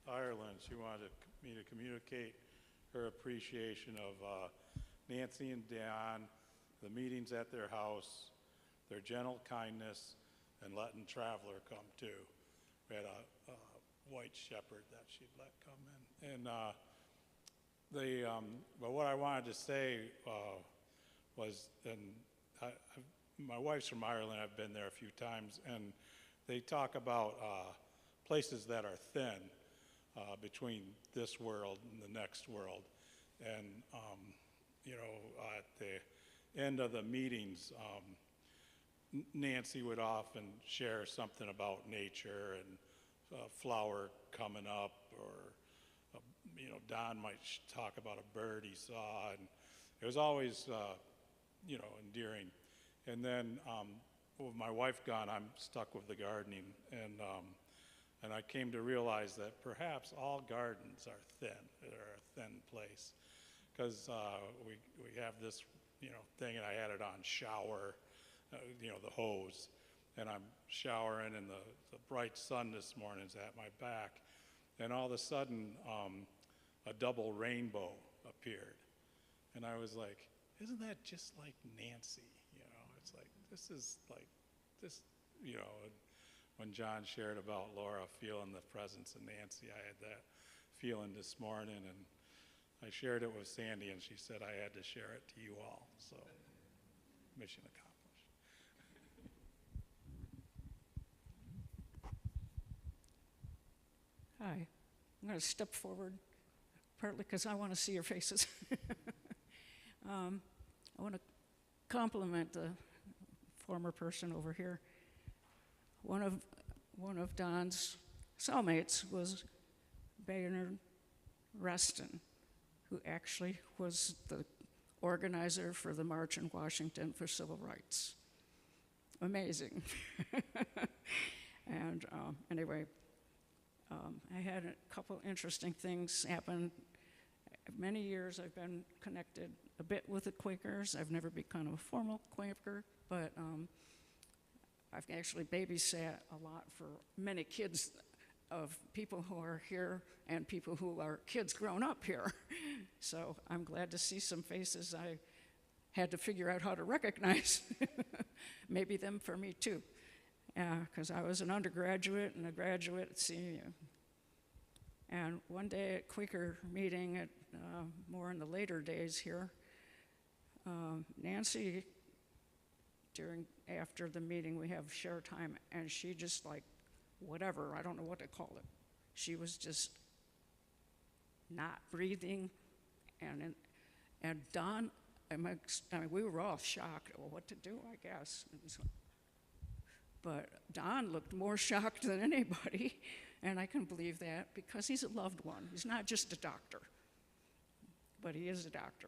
Ireland. She wanted me to communicate her appreciation of Nancy and Dan, the meetings at their house, their gentle kindness, and letting Traveler come too. We had a white shepherd that she'd let come in. And but what I wanted to say was, and my wife's from Ireland, I've been there a few times, and they talk about places that are thin between this world and the next world. And, at the end of the meetings, Nancy would often share something about nature and a flower coming up, or, Don might talk about a bird he saw, and it was always, endearing. And then with my wife gone, I'm stuck with the gardening, and I came to realize that perhaps all gardens are thin. They're a thin place, because we have this, thing, and I had it on shower, the hose, and I'm showering, and the bright sun this morning is at my back, and all of a sudden, a double rainbow appeared, and I was like, isn't that just like Nancy? It's like, this is like this, and when John shared about Laura feeling the presence of Nancy, I had that feeling this morning, and I shared it with Sandy, and she said I had to share it to you all. So, mission accomplished. Hi. I'm going to step forward, partly because I want to see your faces. I want to compliment the former person over here. One of Don's cellmates was Bayard Rustin, who actually was the organizer for the March in Washington for Civil Rights. Amazing. And anyway, I had a couple interesting things happen. Many years I've been connected a bit with the Quakers. I've never become a formal Quaker, but I've actually babysat a lot for many kids of people who are here and people who are kids grown up here. So I'm glad to see some faces I had to figure out how to recognize. Maybe them for me too, because I was an undergraduate and a graduate at CU. And And one day at Quaker meeting, at more in the later days here, Nancy, after the meeting, we have share time, and she just like, whatever, I don't know what to call it. She was just not breathing, and Don, I mean, we were all shocked. Well, what to do, I guess. But Don looked more shocked than anybody, and I can believe that because he's a loved one. He's not just a doctor, but he is a doctor.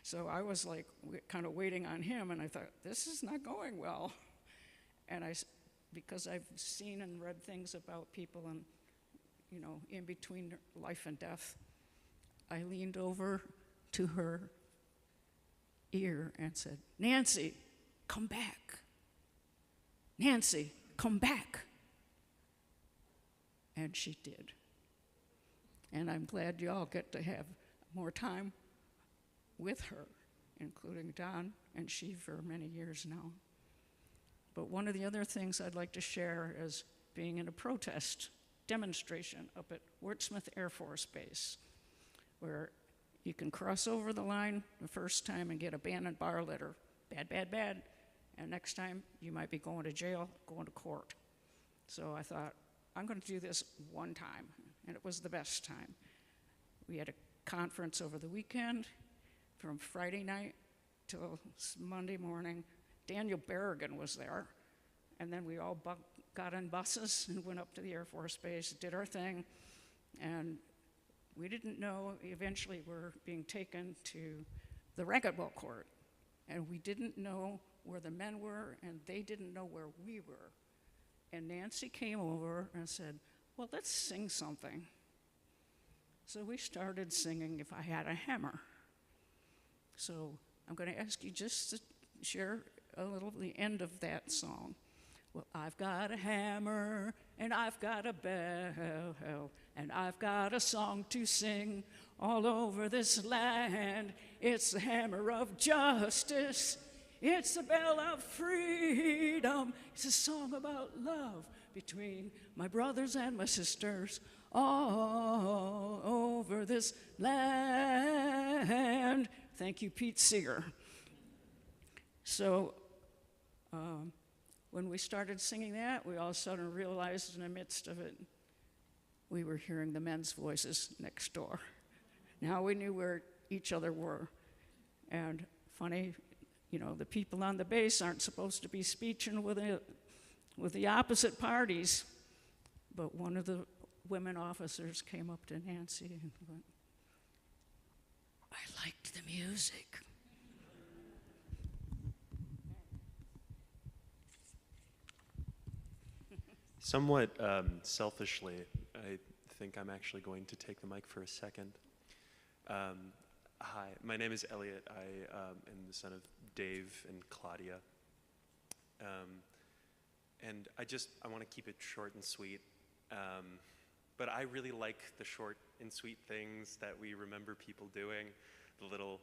So I was like kind of waiting on him, and I thought, this is not going well. And because I've seen and read things about people and, in between life and death, I leaned over to her ear and said, Nancy, come back. Nancy, come back. And she did. And I'm glad you all get to have more time with her, including Don and she for many years now. But one of the other things I'd like to share is being in a protest demonstration up at Wurtsmith Air Force Base, where you can cross over the line the first time and get a ban and bar letter, bad, bad, bad, and next time you might be going to jail, going to court. So I thought, I'm going to do this one time, and it was the best time. We had a conference over the weekend from Friday night till Monday morning. Daniel Berrigan was there, and then we all got on buses and went up to the Air Force Base, did our thing, and we didn't know eventually we're being taken to the racquetball court, and we didn't know where the men were, and they didn't know where we were. And Nancy came over and said, well, let's sing something. So we started singing If I Had a Hammer. So I'm going to ask you just to share a little of the end of that song. Well, I've got a hammer, and I've got a bell, and I've got a song to sing all over this land. It's the hammer of justice. It's the bell of freedom. It's a song about love between my brothers and my sisters all over this land. Thank you, Pete Seeger. So when we started singing that, we all of a sudden realized in the midst of it, we were hearing the men's voices next door. Now we knew where each other were. And funny, the people on the base aren't supposed to be speeching with the opposite parties, but one of the women officers came up to Nancy and went, I liked the music. Somewhat selfishly, I think I'm actually going to take the mic for a second. Hi, my name is Elliot. I am the son of Dave and Claudia. And I want to keep it short and sweet. But I really like the short and sweet things that we remember people doing, the little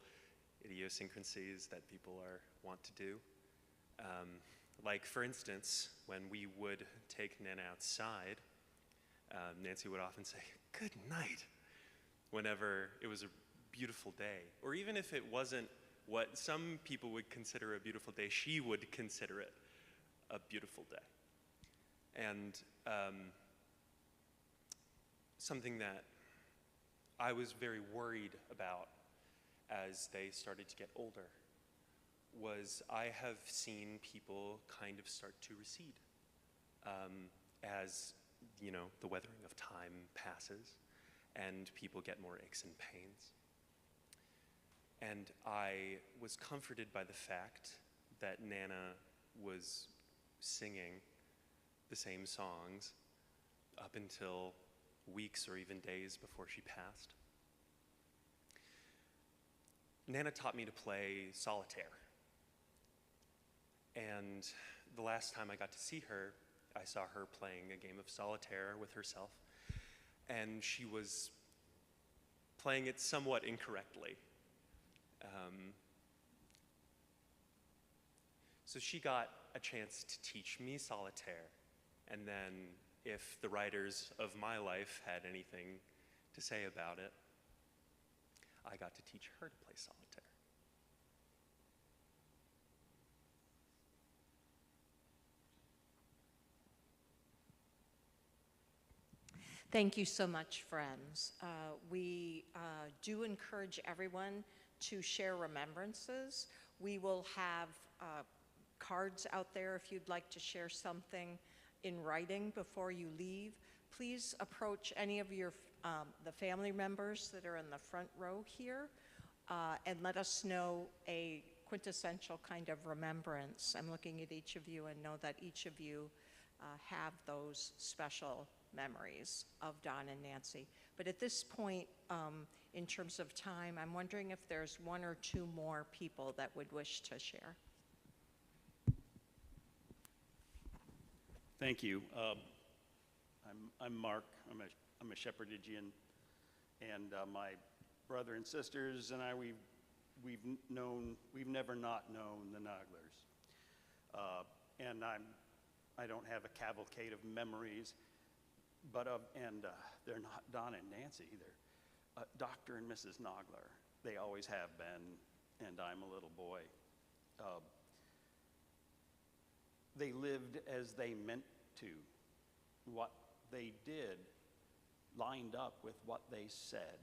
idiosyncrasies that people want to do. Like, for instance, when we would take Nana outside, Nancy would often say, good night, whenever it was a beautiful day. Or even if it wasn't what some people would consider a beautiful day, she would consider it a beautiful day. And something that I was very worried about as they started to get older was I have seen people kind of start to recede as, the weathering of time passes and people get more aches and pains. And I was comforted by the fact that Nana was singing the same songs up until weeks or even days before she passed. Nana taught me to play solitaire. And the last time I got to see her, I saw her playing a game of solitaire with herself. And she was playing it somewhat incorrectly. So she got a chance to teach me solitaire, and then if the writers of my life had anything to say about it, I got to teach her to play solitaire. Thank you so much, friends. We do encourage everyone to share remembrances. We will have cards out there if you'd like to share something in writing before you leave. Please approach any of your the family members that are in the front row here and let us know a quintessential kind of remembrance. I'm looking at each of you and know that each of you have those special memories of Don and Nancy. But at this point, in terms of time, I'm wondering if there's one or two more people that would wish to share. Thank you. I'm Mark. I'm a Shepherdigian, and my brother and sisters and I, we've never not known the Naglers, and I don't have a cavalcade of memories, but they're not Don and Nancy either. Dr. and Mrs. Nagler, they always have been, and I'm a little boy. They lived as they meant to. What they did lined up with what they said.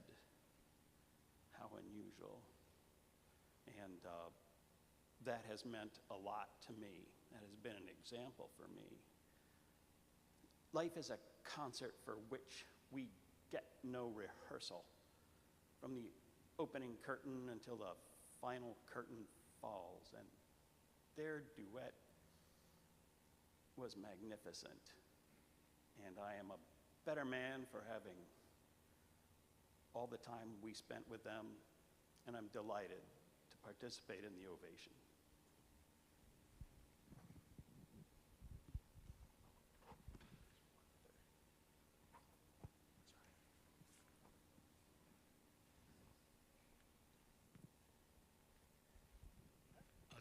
How unusual. And that has meant a lot to me. That has been an example for me. Life is a concert for which we get no rehearsal. From the opening curtain until the final curtain falls, and their duet was magnificent. And I am a better man for having all the time we spent with them, and I'm delighted to participate in the ovation.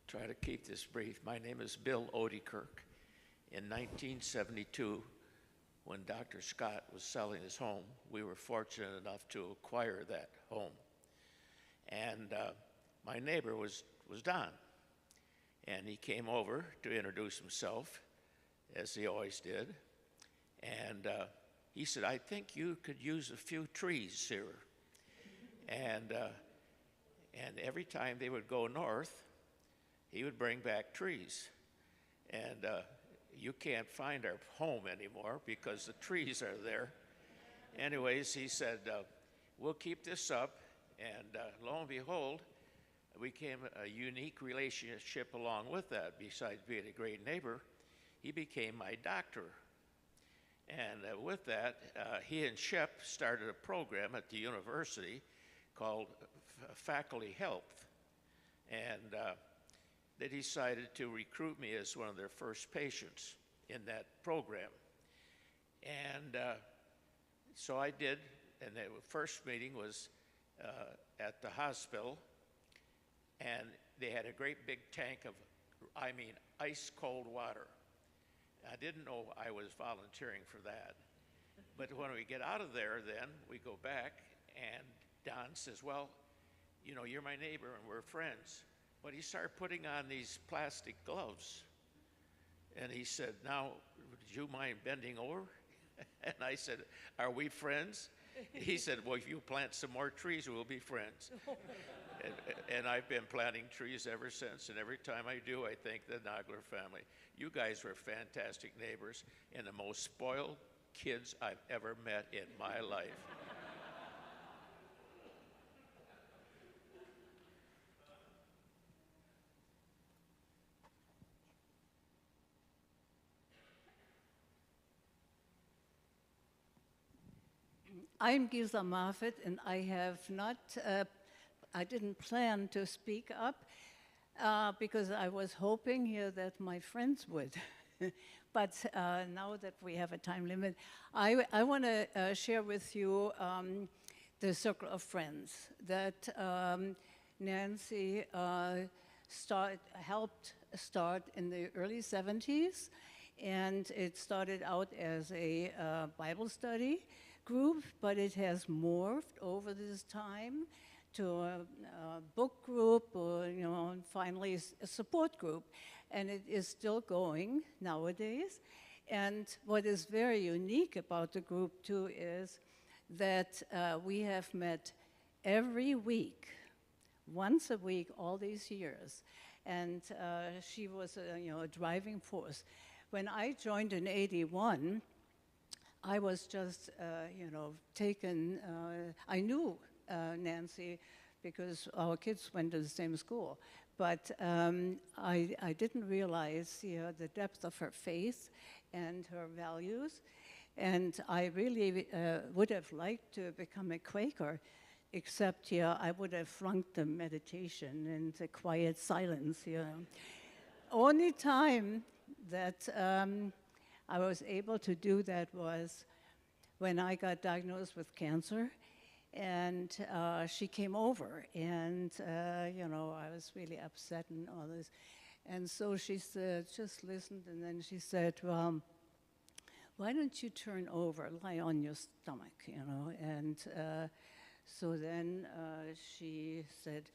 Try to keep this brief. My name is Bill Odekirk. In 1972, when Dr. Scott was selling his home, we were fortunate enough to acquire that home. And my neighbor was Don. And he came over to introduce himself, as he always did. And he said, "I think you could use a few trees here." And every time they would go north, he would bring back trees. And you can't find our home anymore because the trees are there. Anyways, he said, we'll keep this up. And lo and behold, we came a unique relationship along with that. Besides being a great neighbor, he became my doctor. And with that, he and Shep started a program at the university called Faculty Health. And they decided to recruit me as one of their first patients in that program. And so I did, and the first meeting was at the hospital, and they had a great big tank of, ice cold water. I didn't know I was volunteering for that. But when we get out of there, then we go back, and Don says, "Well, you know, you're my neighbor and we're friends." But he started putting on these plastic gloves. And he said, "Now, would you mind bending over?" And I said, "Are we friends?" He said, "Well, if you plant some more trees, we'll be friends." And I've been planting trees ever since. And every time I do, I thank the Nagler family. You guys were fantastic neighbors and the most spoiled kids I've ever met in my life. I'm Gilda Mafet, and I have not, I didn't plan to speak up because I was hoping here that my friends would. But now that we have a time limit, I want to share with you the circle of friends that Nancy helped start in the early 70s. And it started out as a Bible study group, but it has morphed over this time to a book group, or and finally a support group. And it is still going nowadays. And what is very unique about the group too is that we have met every week, once a week, all these years. And she was a driving force. When I joined in '81, I was just, taken. I knew Nancy because our kids went to the same school, but I didn't realize the depth of her faith and her values. And I really would have liked to become a Quaker, except I would have flunked the meditation and the quiet silence. Only time that I was able to do that was when I got diagnosed with cancer, and she came over, and I was really upset and all this, and so she said, just listened, and then she said, well, why don't you turn over, lie on your stomach, and so then she said,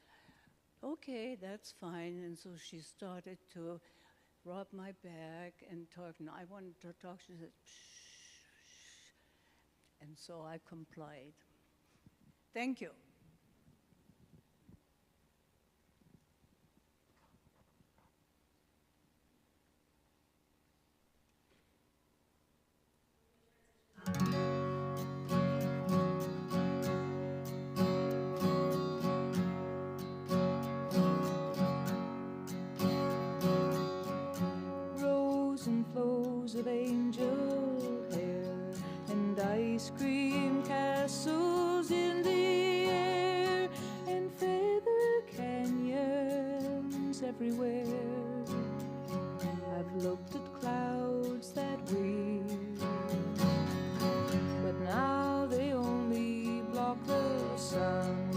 okay, that's fine, and so she started to rub my back and talk. And I wanted to talk. She said, shh, shh. And so I complied. Thank you. Of angel hair and ice cream castles in the air and feather canyons everywhere. I've looked at clouds that way, but now they only block the sun.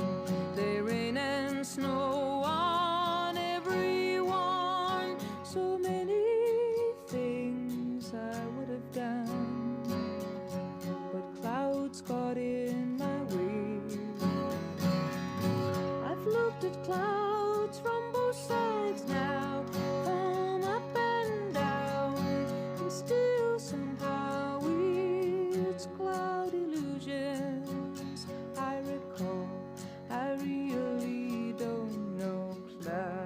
They rain and snow on everyone. So many I would have done, but clouds got in my way. I've looked at clouds from both sides now, from up and down, and still somehow it's cloud illusions. I recall, I really don't know clouds.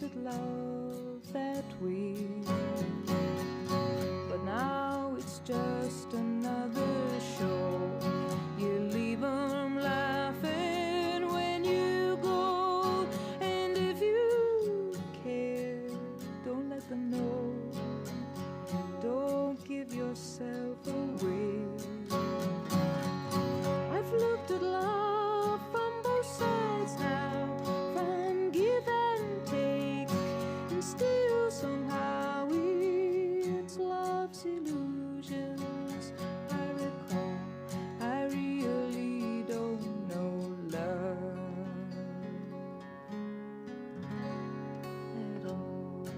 At love that way, but now it's just another show. You leave 'em laughing when you go, and if you care, don't let them know. Don't give yourself away. I've looked at love from both sides now, from give and take, and still somehow it's love's illusions. I recall, I really don't know love at all.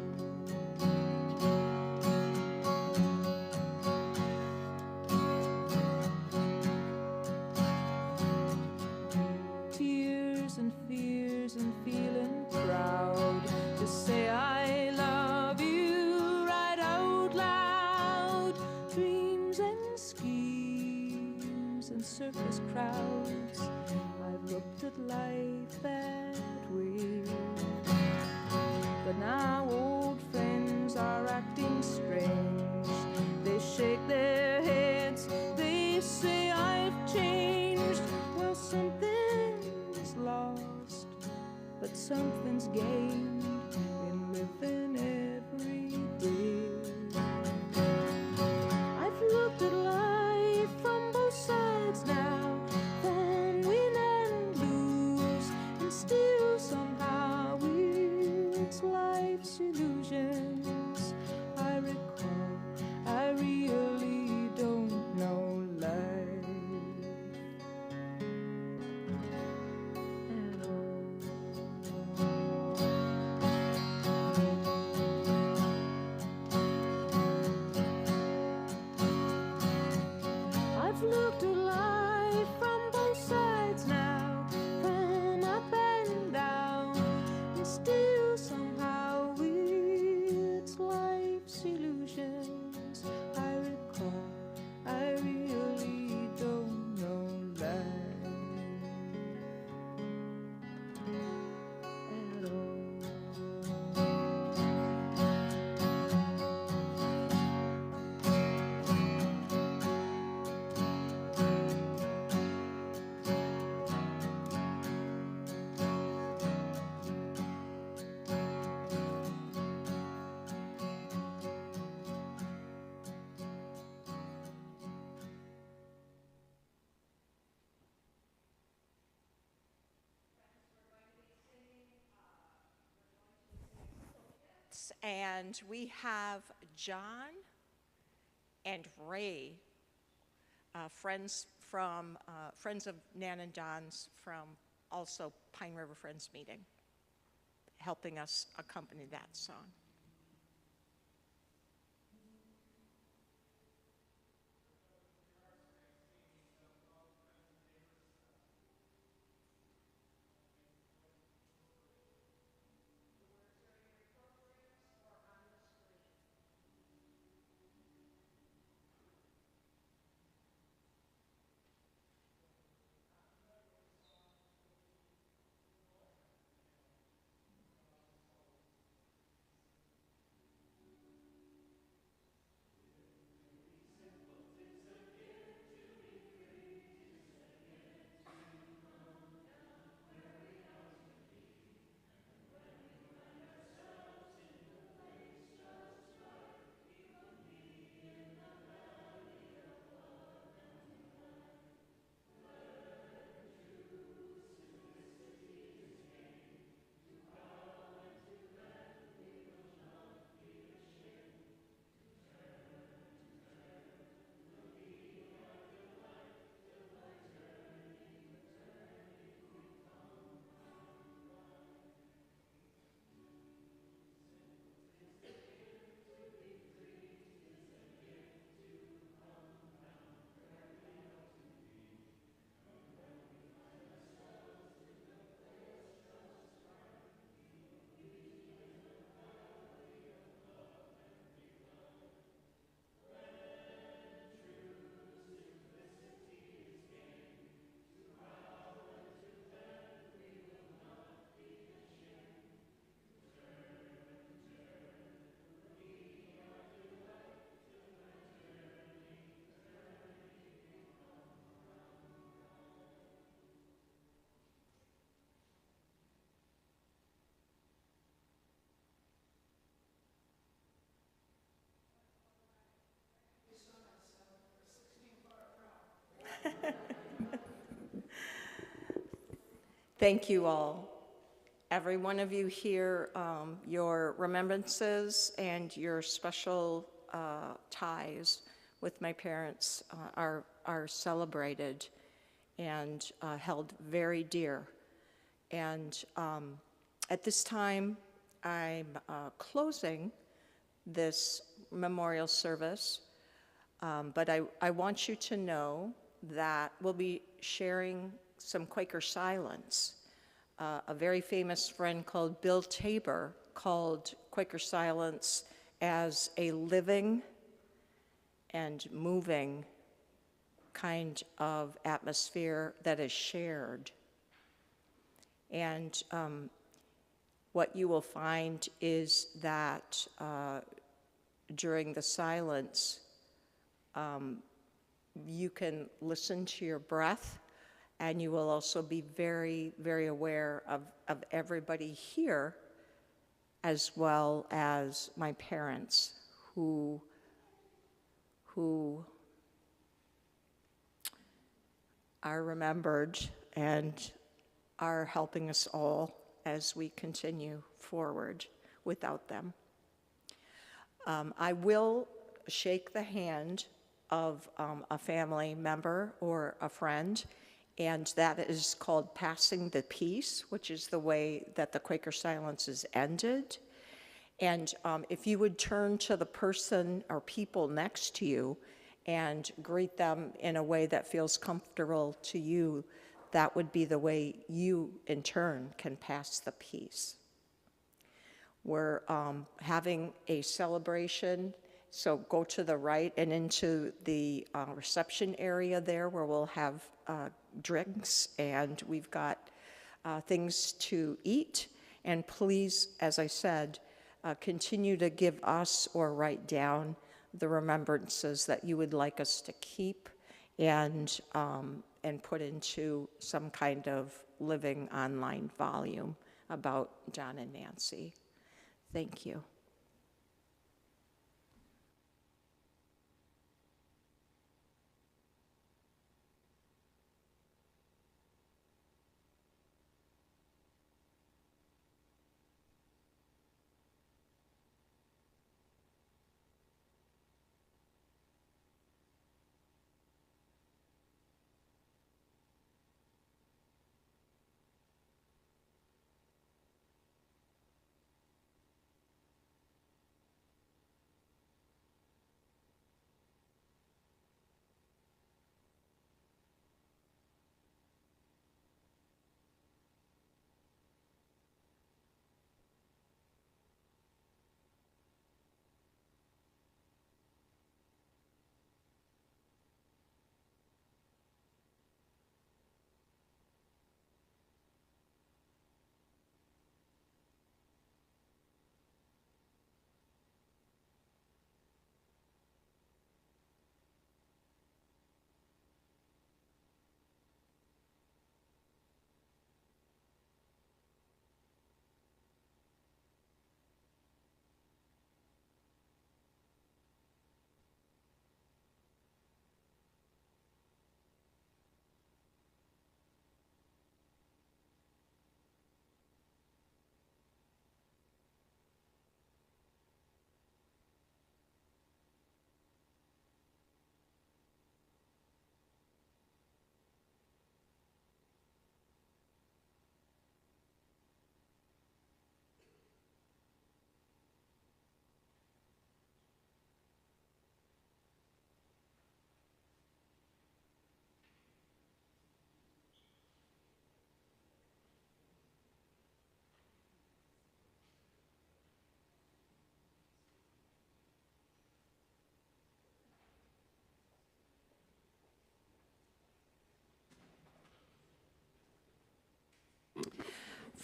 Tears and fears and feeling proud to say I love you right out loud. Dreams and schemes and circus crowds. I've looked at life that way, but now old friends are acting strange. They shake their heads, they say I've changed. Well, something's lost, but something's gained in living every day. And we have John and Ray, friends of Nan and Don's from also Pine River Friends Meeting, helping us accompany that song. Thank you all. Every one of you here, your remembrances and your special ties with my parents are celebrated and held very dear. And at this time, I'm closing this memorial service, but I want you to know that we'll be sharing some Quaker silence. A very famous friend called Bill Tabor called Quaker silence as a living and moving kind of atmosphere that is shared. And what you will find is that during the silence, you can listen to your breath, and you will also be very, very aware of everybody here, as well as my parents who are remembered and are helping us all as we continue forward without them. I will shake the hand of a family member or a friend, and that is called passing the peace, which is the way that the Quaker silence is ended. And if you would turn to the person or people next to you and greet them in a way that feels comfortable to you, that would be the way you, in turn, can pass the peace. We're having a celebration, so go to the right and into the reception area there where we'll have drinks, and we've got things to eat. And please, as I said, continue to give us or write down the remembrances that you would like us to keep and put into some kind of living online volume about John and Nancy. Thank you.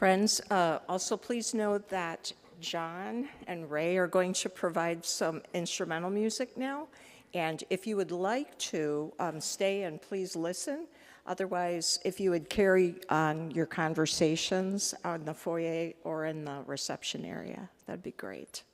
Friends, also please note that John and Ray are going to provide some instrumental music now. And if you would like to stay and please listen. Otherwise, if you would carry on your conversations on the foyer or in the reception area, that'd be great.